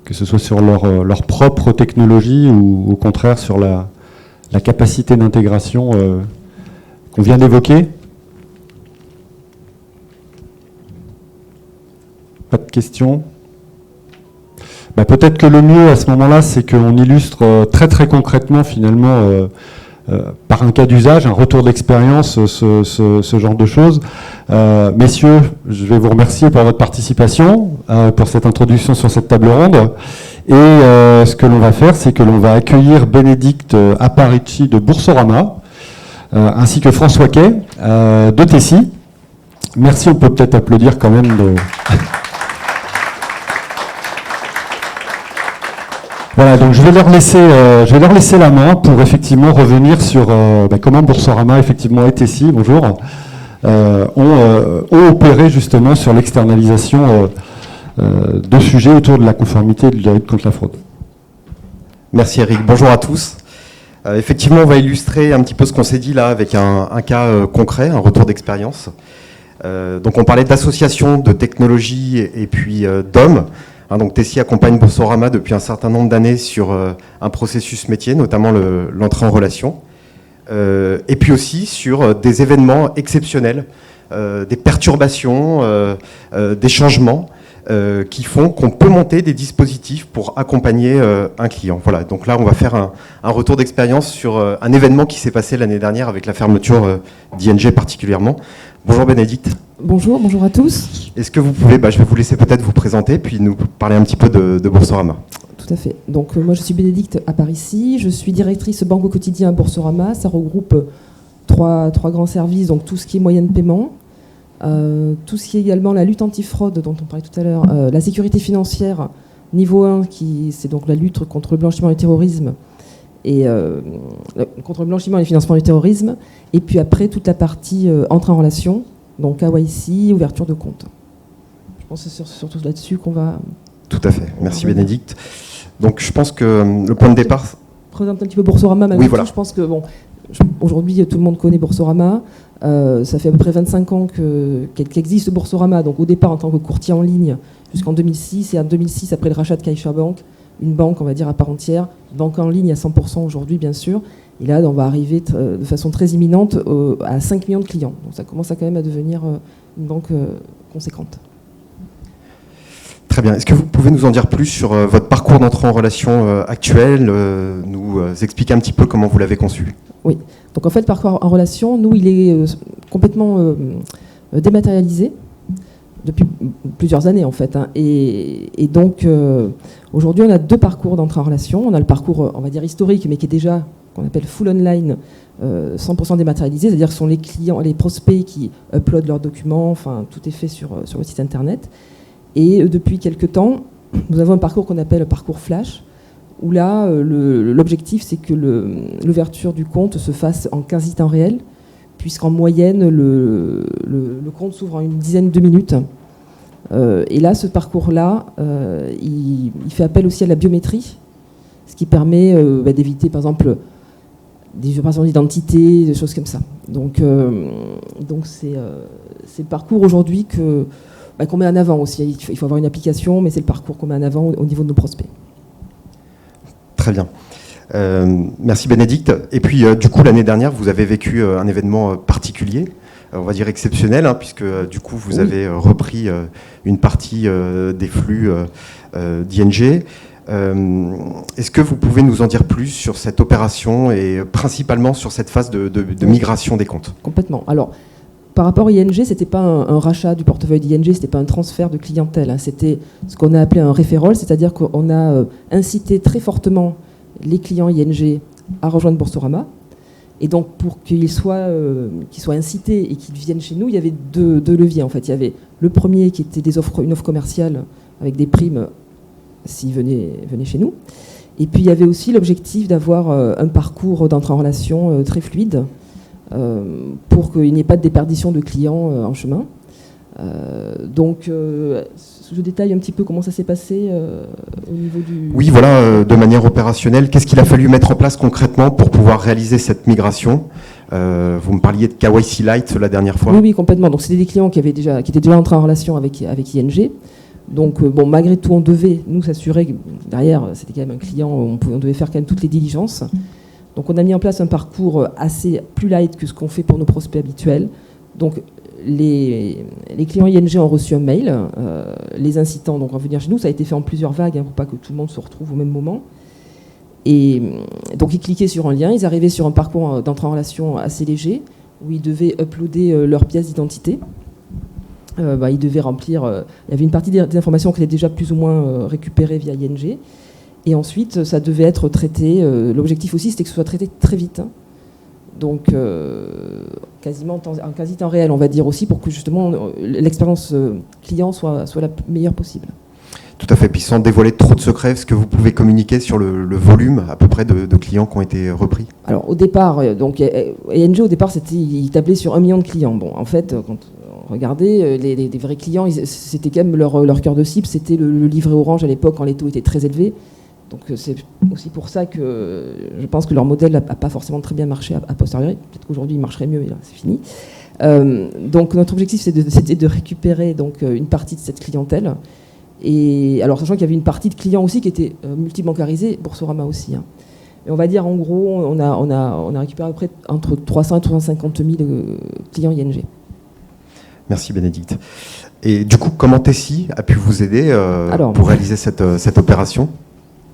que ce soit sur leur propre technologie ou au contraire sur la capacité d'intégration qu'on vient d'évoquer? Pas de questions? Peut-être que le mieux à ce moment-là, c'est qu'on illustre très très concrètement finalement par un cas d'usage, un retour d'expérience, ce genre de choses. Messieurs, je vais vous remercier pour votre participation, pour cette introduction sur cette table ronde. Et ce que l'on va faire, c'est que l'on va accueillir Bénédicte Aparici de Boursorama, ainsi que François Quay de Tessie. Merci, on peut peut-être applaudir quand même. Voilà, donc je vais leur laisser la main pour effectivement revenir sur comment Boursorama effectivement et Tessie, bonjour, ont opéré justement sur l'externalisation deux sujets autour de la conformité et de la lutte contre la fraude. Merci Eric, bonjour à tous. Effectivement, on va illustrer un petit peu ce qu'on s'est dit là avec un cas concret, un retour d'expérience. Donc on parlait d'associations, de technologies et puis d'hommes. Donc Tessie accompagne Boursorama depuis un certain nombre d'années sur un processus métier, notamment l'entrée en relation. Et puis aussi sur des événements exceptionnels, des perturbations, des changements qui font qu'on peut monter des dispositifs pour accompagner un client. Voilà, donc là on va faire un retour d'expérience sur un événement qui s'est passé l'année dernière avec la fermeture d'ING particulièrement. Bonjour Bénédicte. Bonjour à tous. Est-ce que vous pouvez, je vais vous laisser peut-être vous présenter puis nous parler un petit peu de Boursorama. Tout à fait. Donc moi je suis Bénédicte à Paris-Ici, je suis directrice banque au quotidien à Boursorama. Ça regroupe trois grands services, donc tout ce qui est moyens de paiement, tout ce qui est également la lutte antifraude dont on parlait tout à l'heure, la sécurité financière niveau 1, c'est donc la lutte contre le blanchiment et le terrorisme, et contre le blanchiment et le financement du terrorisme, et puis après toute la partie entrée en relation, donc KYC, ouverture de compte. Je pense que c'est surtout là-dessus qu'on va... Tout à fait, merci Bénédicte. Donc je pense que le point de départ... Présente un petit peu Boursorama, oui, voilà. Je pense que aujourd'hui tout le monde connaît Boursorama. Ça fait à peu près 25 ans qu'existe Boursorama, donc au départ en tant que courtier en ligne jusqu'en 2006, et en 2006 après le rachat de CaixaBank, une banque on va dire à part entière, une banque en ligne à 100% aujourd'hui bien sûr, et là on va arriver de façon très imminente à 5 millions de clients, donc ça commence à quand même à devenir une banque conséquente. Très bien. Est-ce que vous pouvez nous en dire plus sur votre parcours d'entrée en relation actuel, nous expliquer un petit peu comment vous l'avez conçu? Oui. Donc en fait, parcours en relation, nous, il est complètement dématérialisé depuis plusieurs années en fait. Et donc aujourd'hui, on a deux parcours d'entrée en relation. On a le parcours, on va dire historique, mais qui est déjà qu'on appelle full online, 100% dématérialisé, c'est-à-dire que ce sont les clients, les prospects qui uploadent leurs documents. Enfin, tout est fait sur le site internet. Et depuis quelques temps, nous avons un parcours qu'on appelle le parcours flash, où là, l'objectif, c'est que l'ouverture du compte se fasse en quasi temps réel, puisqu'en moyenne, le compte s'ouvre en une dizaine de minutes. Et là, ce parcours-là, il fait appel aussi à la biométrie, ce qui permet d'éviter, par exemple, des usurpations d'identité, des choses comme ça. Donc c'est le parcours aujourd'hui qu'on met en avant aussi. Il faut avoir une application, mais c'est le parcours qu'on met en avant au niveau de nos prospects. Très bien. Merci Bénédicte. Et puis du coup l'année dernière vous avez vécu un événement particulier, on va dire exceptionnel, puisque du coup vous avez repris une partie des flux d'ING. Est-ce que vous pouvez nous en dire plus sur cette opération et principalement sur cette phase de migration des comptes? Complètement. Alors par rapport à ING, c'était pas un rachat du portefeuille d'ING, c'était pas un transfert de clientèle, c'était ce qu'on a appelé un referral, c'est-à-dire qu'on a incité très fortement les clients ING à rejoindre Boursorama. Et donc pour qu'ils soient incités et qu'ils viennent chez nous, il y avait deux leviers en fait. Il y avait le premier qui était une offre commerciale avec des primes s'ils venaient chez nous. Et puis il y avait aussi l'objectif d'avoir un parcours d'entrée en relation très fluide, pour qu'il n'y ait pas de déperdition de clients en chemin. Donc, je détaille un petit peu comment ça s'est passé au niveau du... Oui, voilà, de manière opérationnelle, qu'est-ce qu'il a fallu mettre en place concrètement pour pouvoir réaliser cette migration? Vous me parliez de KYC Lite la dernière fois. Oui, complètement. Donc, c'était des clients qui étaient déjà entrés en relation avec ING. Donc, malgré tout, on devait nous s'assurer que derrière, c'était quand même un client, on devait faire quand même toutes les diligences. Donc on a mis en place un parcours assez plus light que ce qu'on fait pour nos prospects habituels. Donc les clients ING ont reçu un mail les incitant donc à venir chez nous. Ça a été fait en plusieurs vagues pour pas que tout le monde se retrouve au même moment. Et donc ils cliquaient sur un lien, ils arrivaient sur un parcours d'entrée en relation assez léger où ils devaient uploader leurs pièces d'identité. Ils devaient remplir... il y avait une partie des informations qui étaient déjà plus ou moins récupérées via ING. Et ensuite, ça devait être traité. L'objectif aussi, c'était que ce soit traité très vite. Donc, quasiment en quasi temps réel, on va dire aussi, pour que justement l'expérience client soit la meilleure possible. Tout à fait. Puis sans dévoiler trop de secrets, est-ce que vous pouvez communiquer sur le volume à peu près de clients qui ont été repris? Alors, au départ, donc ING, au départ, il tablait sur 1 million de clients. Bon, en fait, quand regardez, les vrais clients, c'était quand même leur cœur de cible, c'était le livret orange à l'époque quand les taux étaient très élevés. Donc c'est aussi pour ça que je pense que leur modèle n'a pas forcément très bien marché à posteriori. Peut-être qu'aujourd'hui il marcherait mieux, mais là c'est fini. Donc notre objectif c'était de récupérer donc une partie de cette clientèle. Et alors sachant qu'il y avait une partie de clients aussi qui était multibancarisée, Boursorama aussi. Hein. Et on va dire en gros on a récupéré à peu près entre 300 et 350 000 clients ING. Merci Bénédicte. Et du coup, comment Tessie a pu vous aider pour réaliser cette opération ?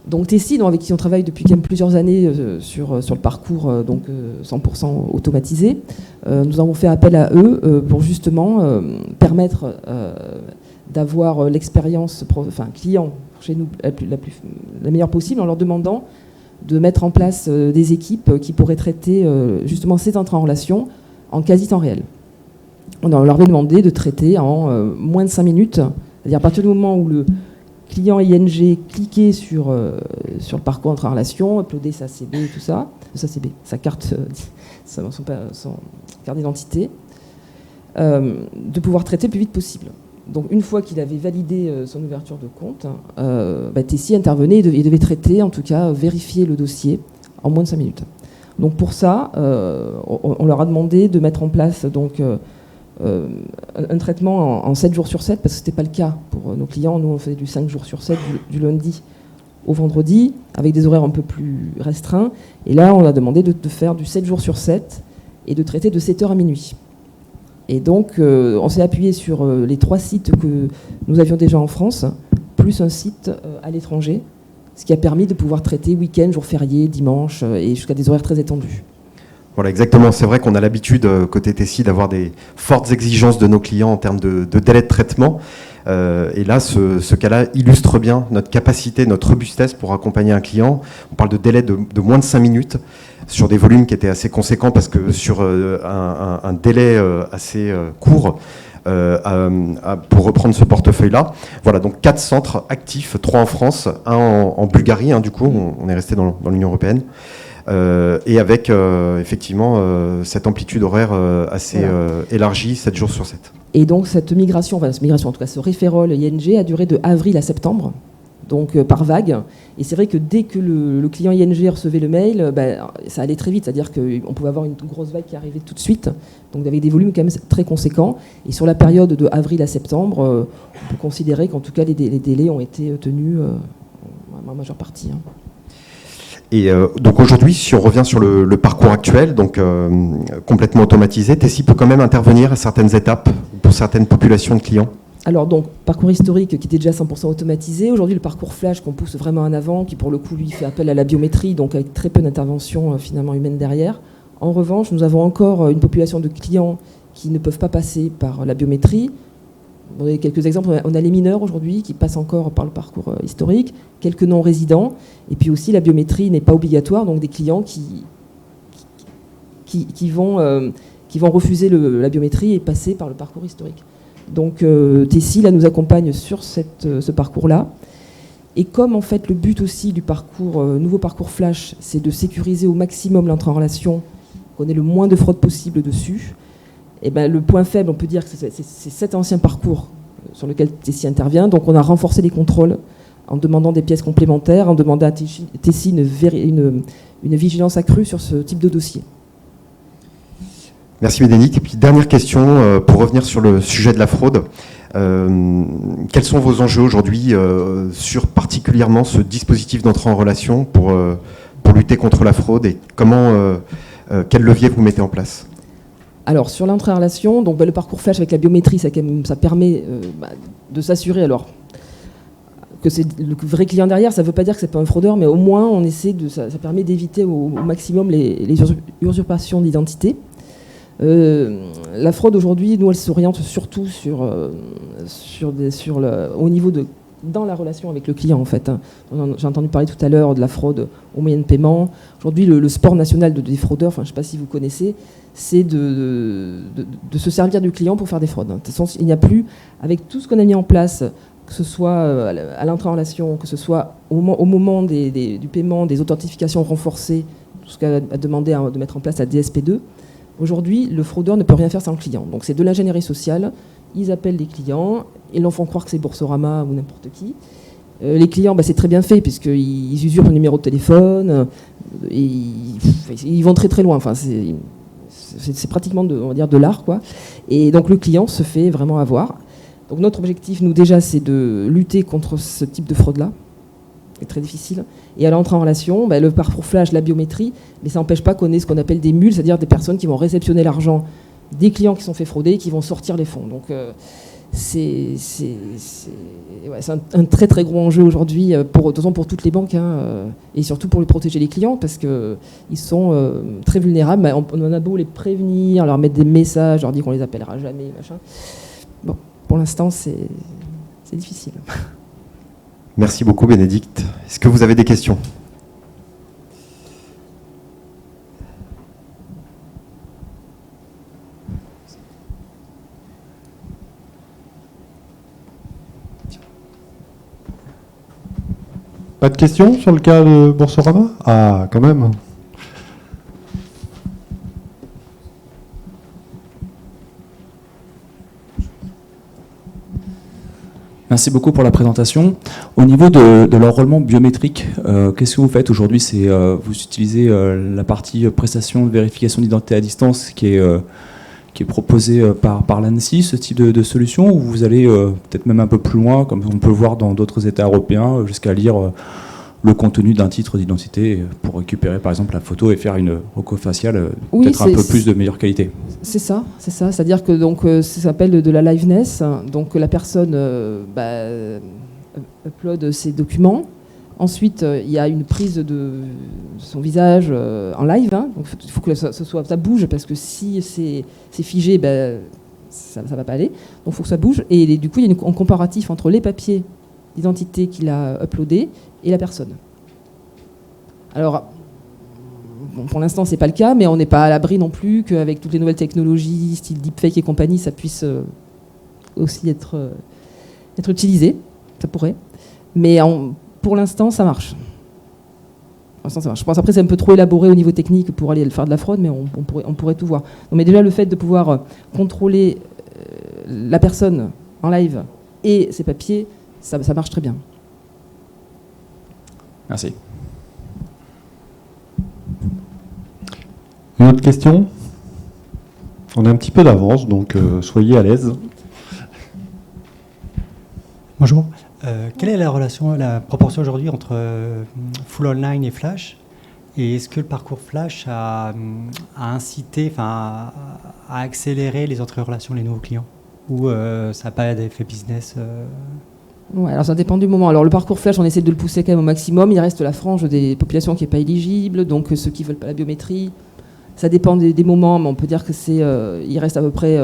Donc Tessie, avec qui on travaille depuis quand même plusieurs années sur le parcours 100% automatisé, nous avons fait appel à eux pour justement permettre d'avoir l'expérience client chez nous la meilleure possible, en leur demandant de mettre en place des équipes qui pourraient traiter justement ces entrées en relation en quasi temps réel. On leur avait demandé de traiter en moins de 5 minutes, c'est-à-dire à partir du moment où le client ING cliquait sur le parcours d'entrée en relation, uploadait sa CB, tout ça, sa carte, son carte d'identité, de pouvoir traiter le plus vite possible. Donc une fois qu'il avait validé son ouverture de compte, Tessie intervenait et devait traiter, en tout cas vérifier le dossier en moins de 5 minutes. Donc pour ça, on leur a demandé de mettre en place donc, un traitement en 7 jours sur 7, parce que ce n'était pas le cas pour nos clients. Nous, on faisait du 5 jours sur 7, du lundi au vendredi, avec des horaires un peu plus restreints. Et là, on a demandé de faire du 7 jours sur 7 et de traiter de 7h à minuit. Et donc, on s'est appuyé sur les 3 sites que nous avions déjà en France, plus un site à l'étranger, ce qui a permis de pouvoir traiter week-end, jours fériés, dimanche, et jusqu'à des horaires très étendus. Voilà, exactement. C'est vrai qu'on a l'habitude, côté Tessie, d'avoir des fortes exigences de nos clients en termes de délai de traitement. Et là, ce cas-là illustre bien notre capacité, notre robustesse pour accompagner un client. On parle de délai de moins de 5 minutes sur des volumes qui étaient assez conséquents, parce que sur un délai assez court, pour reprendre ce portefeuille-là. Voilà, donc 4 centres actifs, 3 en France, 1 en Bulgarie, du coup, on est resté dans l'Union européenne. Et avec effectivement cette amplitude horaire assez élargie, 7 jours sur 7. Et donc cette migration, en tout cas ce référol ING a duré de avril à septembre, donc par vague. Et c'est vrai que dès que le client ING recevait le mail, ça allait très vite, c'est-à-dire qu'on pouvait avoir une grosse vague qui arrivait tout de suite, donc avec des volumes quand même très conséquents. Et sur la période de avril à septembre, on peut considérer qu'en tout cas les délais ont été tenus en majeure partie. Hein. Et donc aujourd'hui, si on revient sur le parcours actuel, donc complètement automatisé, Tessie peut quand même intervenir à certaines étapes pour certaines populations de clients. Alors donc, parcours historique qui était déjà 100% automatisé. Aujourd'hui, le parcours flash qu'on pousse vraiment en avant, qui pour le coup, lui, fait appel à la biométrie, donc avec très peu d'intervention finalement humaine derrière. En revanche, nous avons encore une population de clients qui ne peuvent pas passer par la biométrie. On a quelques exemples. On a les mineurs aujourd'hui qui passent encore par le parcours historique, quelques non-résidents, et puis aussi la biométrie n'est pas obligatoire, donc des clients qui vont refuser la biométrie et passer par le parcours historique. Donc Tessie là, nous accompagne sur ce parcours-là. Et comme en fait le but aussi du nouveau parcours Flash, c'est de sécuriser au maximum l'entrée en relation, qu'on ait le moins de fraude possible dessus, et le point faible, on peut dire que c'est cet ancien parcours sur lequel Tessie intervient. Donc on a renforcé les contrôles en demandant des pièces complémentaires, en demandant à Tessie une vigilance accrue sur ce type de dossier. Merci Bénédicte. Et puis dernière question, pour revenir sur le sujet de la fraude. Quels sont vos enjeux aujourd'hui sur particulièrement ce dispositif d'entrée en relation pour lutter contre la fraude, et quel levier vous mettez en place ? Alors sur l'entrée en relation, donc, le parcours flash avec la biométrie, ça permet de s'assurer que c'est le vrai client derrière. Ça ne veut pas dire que c'est pas un fraudeur, mais au moins on essaie ça permet d'éviter au maximum les usurpations d'identité. La fraude aujourd'hui, nous, elle s'oriente surtout au niveau dans la relation avec le client en fait. J'ai entendu parler tout à l'heure de la fraude aux moyens de paiement. Aujourd'hui, le sport national des fraudeurs, je ne sais pas si vous connaissez, c'est de se servir du client pour faire des fraudes. De toute façon, il n'y a plus, avec tout ce qu'on a mis en place, que ce soit à l'entrée en relation, que ce soit au moment du paiement, des authentifications renforcées, tout ce qu'a demandé de mettre en place la DSP2, Aujourd'hui, le fraudeur ne peut rien faire sans le client. Donc c'est de l'ingénierie sociale. Ils appellent les clients, ils leur font croire que c'est Boursorama ou n'importe qui. Les clients, c'est très bien fait, puisqu'ils usurpent le numéro de téléphone, et ils vont très très loin. Enfin, c'est pratiquement on va dire de l'art, quoi. Et donc le client se fait vraiment avoir. Donc notre objectif, nous déjà, c'est de lutter contre ce type de fraude-là. C'est très difficile. Et à l'entrée en relation, le parcours flash, la biométrie, mais ça n'empêche pas qu'on ait ce qu'on appelle des mules, c'est-à-dire des personnes qui vont réceptionner l'argent des clients qui sont fait frauder et qui vont sortir les fonds. Donc c'est un très très gros enjeu aujourd'hui, de toute façon pour toutes les banques, et surtout pour protéger les clients, parce qu'ils sont très vulnérables. On en a beau les prévenir, leur mettre des messages, leur dire qu'on les appellera jamais, machin. Bon, pour l'instant, c'est difficile. Merci beaucoup, Bénédicte. Est-ce que vous avez des questions ? Pas de questions sur le cas de Boursorama ? Ah, quand même. Merci beaucoup pour la présentation. Au niveau de l'enrôlement biométrique, qu'est-ce que vous faites aujourd'hui ? Vous utilisez la partie prestation de vérification d'identité à distance qui est proposée par l'ANSSI, ce type de solution, ou vous allez peut-être même un peu plus loin, comme on peut le voir dans d'autres États européens, jusqu'à lire le contenu d'un titre d'identité pour récupérer par exemple la photo et faire une reco-faciale peut-être un peu plus de meilleure qualité. C'est ça. C'est-à-dire que donc, ça s'appelle de la liveness. Donc la personne upload ses documents. Ensuite, il y a une prise de son visage en live. Donc il faut que ça bouge, parce que si c'est figé, ça ne va pas aller. Donc il faut que ça bouge. Et du coup, il y a un comparatif entre les papiers d'identité qu'il a uploadés et la personne. Alors, pour l'instant, c'est pas le cas, mais on n'est pas à l'abri non plus qu'avec toutes les nouvelles technologies, style deepfake et compagnie, ça puisse aussi être utilisé. Ça pourrait. Mais pour l'instant, ça marche. Je pense après, c'est un peu trop élaboré au niveau technique pour aller faire de la fraude, mais on pourrait tout voir. Donc, mais déjà, le fait de pouvoir contrôler la personne en live et ses papiers, ça marche très bien. Merci. Une autre question ? On a un petit peu d'avance, donc soyez à l'aise. Bonjour. Quelle est la proportion aujourd'hui entre full online et flash ? Et est-ce que le parcours flash a incité, à accélérer les entrées en relation, les nouveaux clients ? Ou ça n'a pas d'effet business Ouais, alors ça dépend du moment. Alors le parcours flash, on essaie de le pousser quand même au maximum. Il reste la frange des populations qui n'est pas éligible, donc ceux qui ne veulent pas la biométrie. Ça dépend des moments, mais on peut dire que il reste à peu près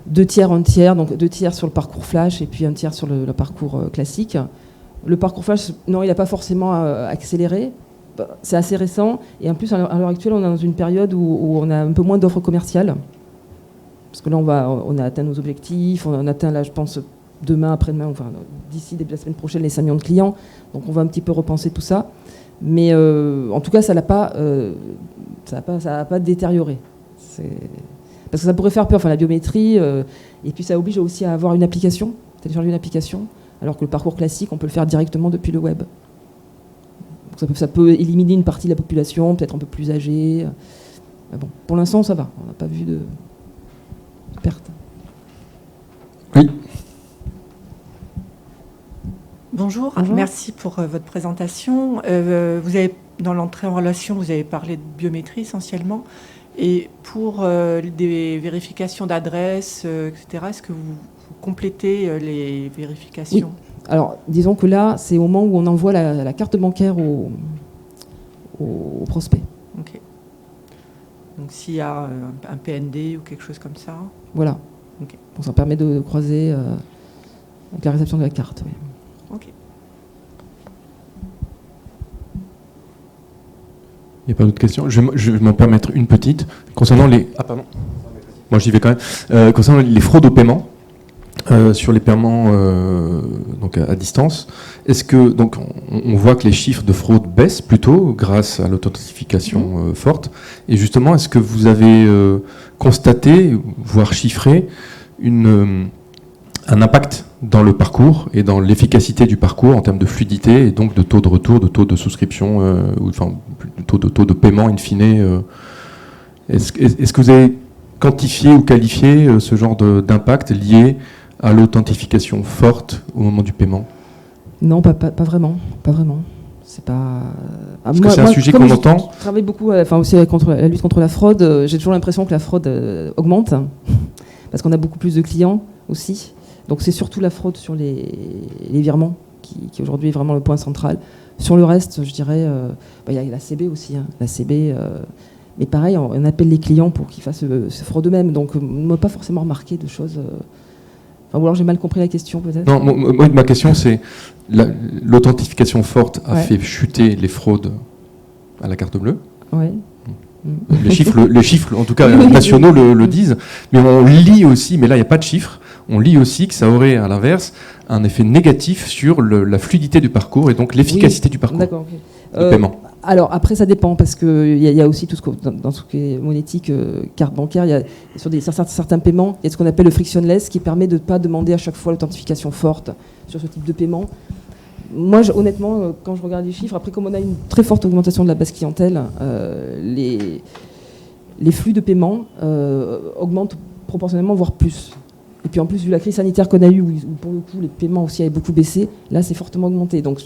2 tiers, 1 tiers, donc 2 tiers sur le parcours flash et puis 1 tiers sur le parcours classique. Le parcours flash, non, il n'a pas forcément accéléré. C'est assez récent. Et en plus, à l'heure actuelle, on est dans une période où on a un peu moins d'offres commerciales. Parce que là, on a atteint nos objectifs. On atteint, là, je pense, demain, après-demain, enfin, d'ici début de la semaine prochaine, les 5 millions de clients. Donc, on va un petit peu repenser tout ça. Mais en tout cas, ça n'a pas détérioré. Parce que ça pourrait faire peur, la biométrie. Et puis, ça oblige aussi à avoir une application, télécharger une application. Alors que le parcours classique, on peut le faire directement depuis le web. Donc ça peut éliminer une partie de la population, peut-être un peu plus âgée. Mais bon, pour l'instant, ça va. On n'a pas vu de perte. Oui. Bonjour, merci pour votre présentation. Vous avez, dans l'entrée en relation, vous avez parlé de biométrie essentiellement. Et pour des vérifications d'adresse, etc., est-ce que vous complétez les vérifications ? Oui. Alors, disons que là, c'est au moment où on envoie la carte bancaire au prospect. Ok. Donc, s'il y a un PND ou quelque chose comme ça. Voilà. Okay. Donc, ça permet de croiser avec la réception de la carte. Oui. Ok. Il n'y a pas d'autres questions. Je vais m'en permettre une petite. Concernant les... Ah, pardon. Moi, j'y vais quand même. Concernant les fraudes au paiement, sur les paiements donc à distance. Est-ce que donc on voit que les chiffres de fraude baissent plutôt grâce à l'authentification forte. Et justement, est-ce que vous avez constaté, voire chiffré, un impact dans le parcours et dans l'efficacité du parcours en termes de fluidité et donc de taux de retour, de taux de souscription, ou enfin taux de paiement in fine. Est-ce que vous avez quantifié ou qualifié ce genre d'impact lié à l'authentification forte au moment du paiement? Non, pas vraiment. Pas vraiment. C'est pas. Parce que c'est un sujet qu'on entend. Je travaille beaucoup, aussi contre la lutte contre la fraude. J'ai toujours l'impression que la fraude augmente parce qu'on a beaucoup plus de clients aussi. Donc c'est surtout la fraude sur les virements qui aujourd'hui est vraiment le point central. Sur le reste, je dirais, il y a la CB aussi. La CB, mais pareil, on appelle les clients pour qu'ils fassent ce fraude eux-mêmes. Donc on ne m'a pas forcément remarqué de choses. Ou alors j'ai mal compris la question peut-être. Non, moi, ma question c'est l'authentification forte a fait chuter les fraudes à la carte bleue. Ouais. Les chiffres, en tout cas nationaux, le disent. Mais on lit aussi, mais là il n'y a pas de chiffres, on lit aussi que ça aurait à l'inverse un effet négatif sur la fluidité du parcours et donc l'efficacité du parcours de paiement. Alors après ça dépend parce qu'il y a aussi tout ce dans ce qui est monétique, carte bancaire, il y a sur certains paiements, il y a ce qu'on appelle le frictionless qui permet de ne pas demander à chaque fois l'authentification forte sur ce type de paiement. Moi, honnêtement, quand je regarde les chiffres, après comme on a une très forte augmentation de la base clientèle, les flux de paiement augmentent proportionnellement, voire plus. Et puis en plus, vu la crise sanitaire qu'on a eue, où pour le coup les paiements aussi avaient beaucoup baissé, là c'est fortement augmenté. Donc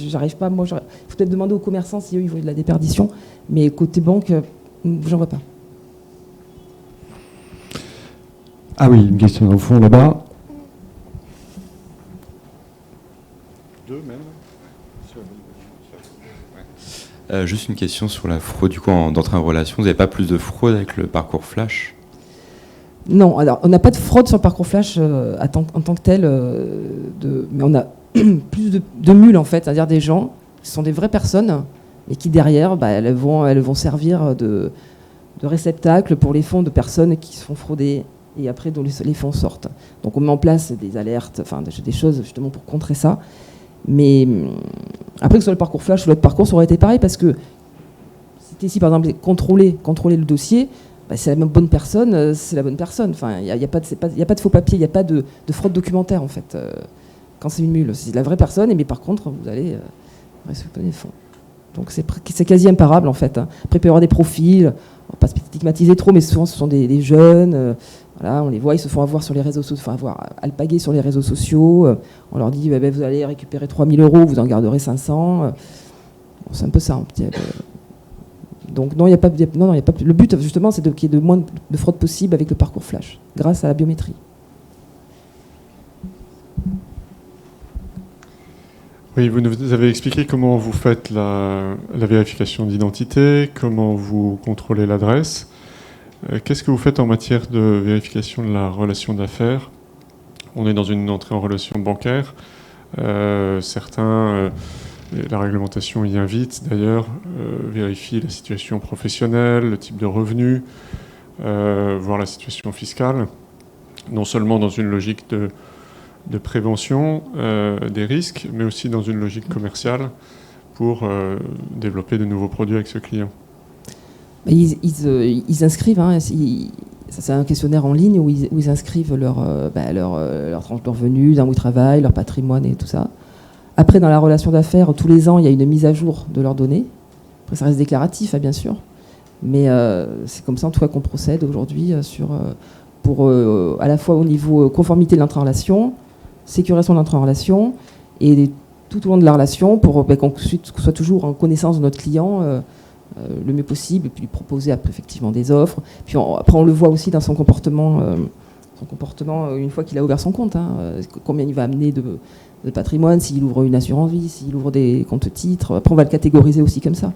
j'arrive pas, il faut peut-être demander aux commerçants si eux ils voient de la déperdition, mais côté banque, j'en vois pas. Ah oui, une question au fond là-bas. Deux même. Juste une question sur la fraude, du coup, d'entrée en relation. Vous n'avez pas plus de fraude avec le parcours Flash? Non, alors on n'a pas de fraude sur le parcours Flash en tant que tel, mais on a plus de mules en fait, c'est-à-dire des gens qui sont des vraies personnes et qui derrière, elles vont servir de réceptacle pour les fonds de personnes qui se font frauder et après dont les fonds sortent. Donc on met en place des alertes, des choses justement pour contrer ça. Mais après que sur le parcours Flash ou l'autre parcours, ça aurait été pareil parce que c'était ici par exemple contrôler le dossier. C'est la même bonne personne, c'est la bonne personne. Enfin, il n'y a pas de faux papier, il n'y a pas de fraude documentaire en fait. Quand c'est une mule, c'est la vraie personne, mais par contre, vous allez récupérer des fonds. Donc c'est quasi imparable en fait. Après, il peut y avoir des profils, on va pas stigmatiser trop, mais souvent ce sont des jeunes. Voilà, on les voit, ils se font avoir sur les réseaux sociaux, alpaguer sur les réseaux sociaux. On leur dit, vous allez récupérer 3 000 €, vous en garderez 500. Bon, c'est un peu ça. Donc non, il n'y a pas. Le but justement, c'est qu'il y ait de moins de fraude possible avec le parcours Flash, grâce à la biométrie. Oui, vous nous avez expliqué comment vous faites la vérification d'identité, comment vous contrôlez l'adresse. Qu'est-ce que vous faites en matière de vérification de la relation d'affaires? On est dans une entrée en relation bancaire. Certains, la réglementation y invite d'ailleurs, vérifient la situation professionnelle, le type de revenu, voire la situation fiscale, non seulement dans une logique de prévention des risques, mais aussi dans une logique commerciale pour développer de nouveaux produits avec ce client. Ils inscrivent, c'est un questionnaire en ligne où ils inscrivent leur tranche de revenus, où ils travaillent, leur patrimoine et tout ça. Après, dans la relation d'affaires, tous les ans, il y a une mise à jour de leurs données. Après, ça reste déclaratif, bien sûr. Mais c'est comme ça, en tout cas, qu'on procède aujourd'hui pour à la fois au niveau conformité de l'entrée en relation, sécurisation de l'entrée en relation, et tout au long de la relation, pour qu'on soit toujours en connaissance de notre client le mieux possible, et puis lui proposer après, effectivement des offres. Puis après, on le voit aussi dans son comportement une fois qu'il a ouvert son compte. Combien il va amener de patrimoine, s'il ouvre une assurance vie, s'il ouvre des comptes titres. Après, on va le catégoriser aussi comme ça.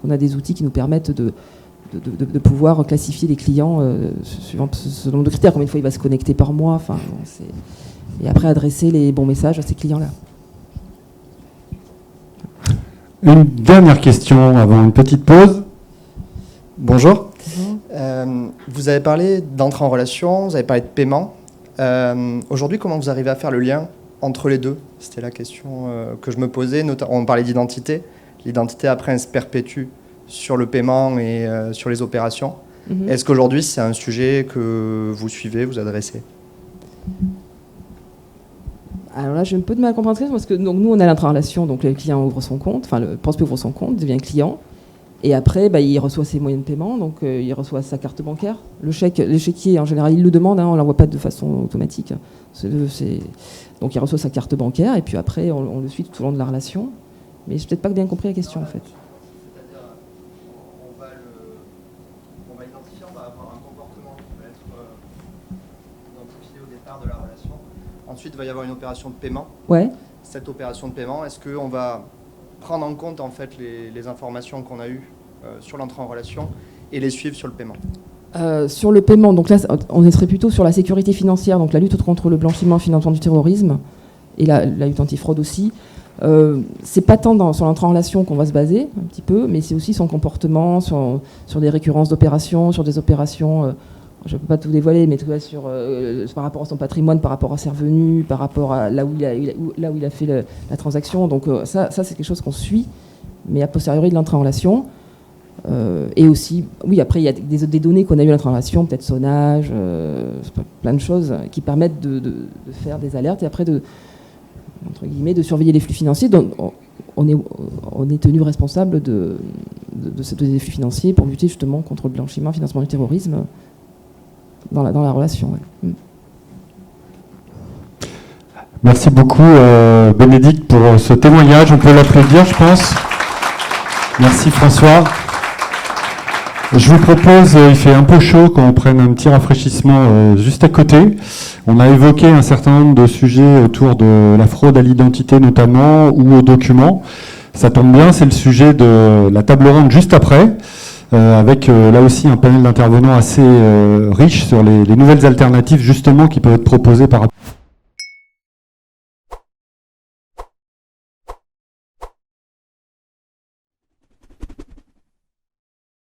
On a des outils qui nous permettent de pouvoir classifier les clients suivant ce nombre de critères. Combien de fois il va se connecter par mois. Et après, adresser les bons messages à ces clients-là. Une dernière question avant une petite pause. Bonjour. Vous avez parlé d'entrée en relation, vous avez parlé de paiement. Aujourd'hui, comment vous arrivez à faire le lien entre les deux? C'était la question que je me posais. On parlait d'identité. L'identité, après, elle se perpétue sur le paiement et sur les opérations. Est-ce qu'aujourd'hui, c'est un sujet que vous suivez, vous adressez? Alors là, j'ai un peu de mal à comprendre parce que donc, nous, on a l'intra-relation, donc le client ouvre son compte, enfin le prospect ouvre son compte, devient client, et après, il reçoit ses moyens de paiement, donc il reçoit sa carte bancaire. L'échéquier, en général, il le demande, on ne l'envoie pas de façon automatique. Donc il reçoit sa carte bancaire, et puis après, on le suit tout au long de la relation. Mais je n'ai peut-être pas bien compris la question, en fait. C'est-à-dire, on va identifier, on va avoir un comportement qui va être identifié au départ de la relation. Ensuite, il va y avoir une opération de paiement. Ouais. Cette opération de paiement, est-ce qu'on va prendre en compte en fait les informations qu'on a eues sur l'entrée en relation et les suivre sur le paiement? Sur le paiement, donc là, on serait plutôt sur la sécurité financière, donc la lutte contre le blanchiment, financement du terrorisme, et la lutte antifraude aussi. C'est pas tant sur l'entrée en relation qu'on va se baser un petit peu, mais c'est aussi son comportement, sur des récurrences d'opérations, sur des opérations, je ne peux pas tout dévoiler, mais par rapport à son patrimoine, par rapport à ses revenus, par rapport à là où il a fait la transaction. Donc ça c'est quelque chose qu'on suit, mais a posteriori de l'entrée en relation. Et aussi, oui, après il y a des données qu'on a eues à l'entrée en relation, peut-être sonnage, plein de choses qui permettent de faire des alertes et après entre guillemets, de surveiller les flux financiers. Donc, on est tenu responsable de ces flux financiers pour lutter justement contre le blanchiment, financement du terrorisme dans la relation. Ouais. Merci beaucoup Bénédicte pour ce témoignage. On peut l'applaudir, je pense. Merci François. Je vous propose, il fait un peu chaud, qu'on prenne un petit rafraîchissement juste à côté. On a évoqué un certain nombre de sujets autour de la fraude à l'identité notamment, ou aux documents. Ça tombe bien, c'est le sujet de la table ronde juste après, avec là aussi un panel d'intervenants assez riche sur les nouvelles alternatives justement qui peuvent être proposées par rapport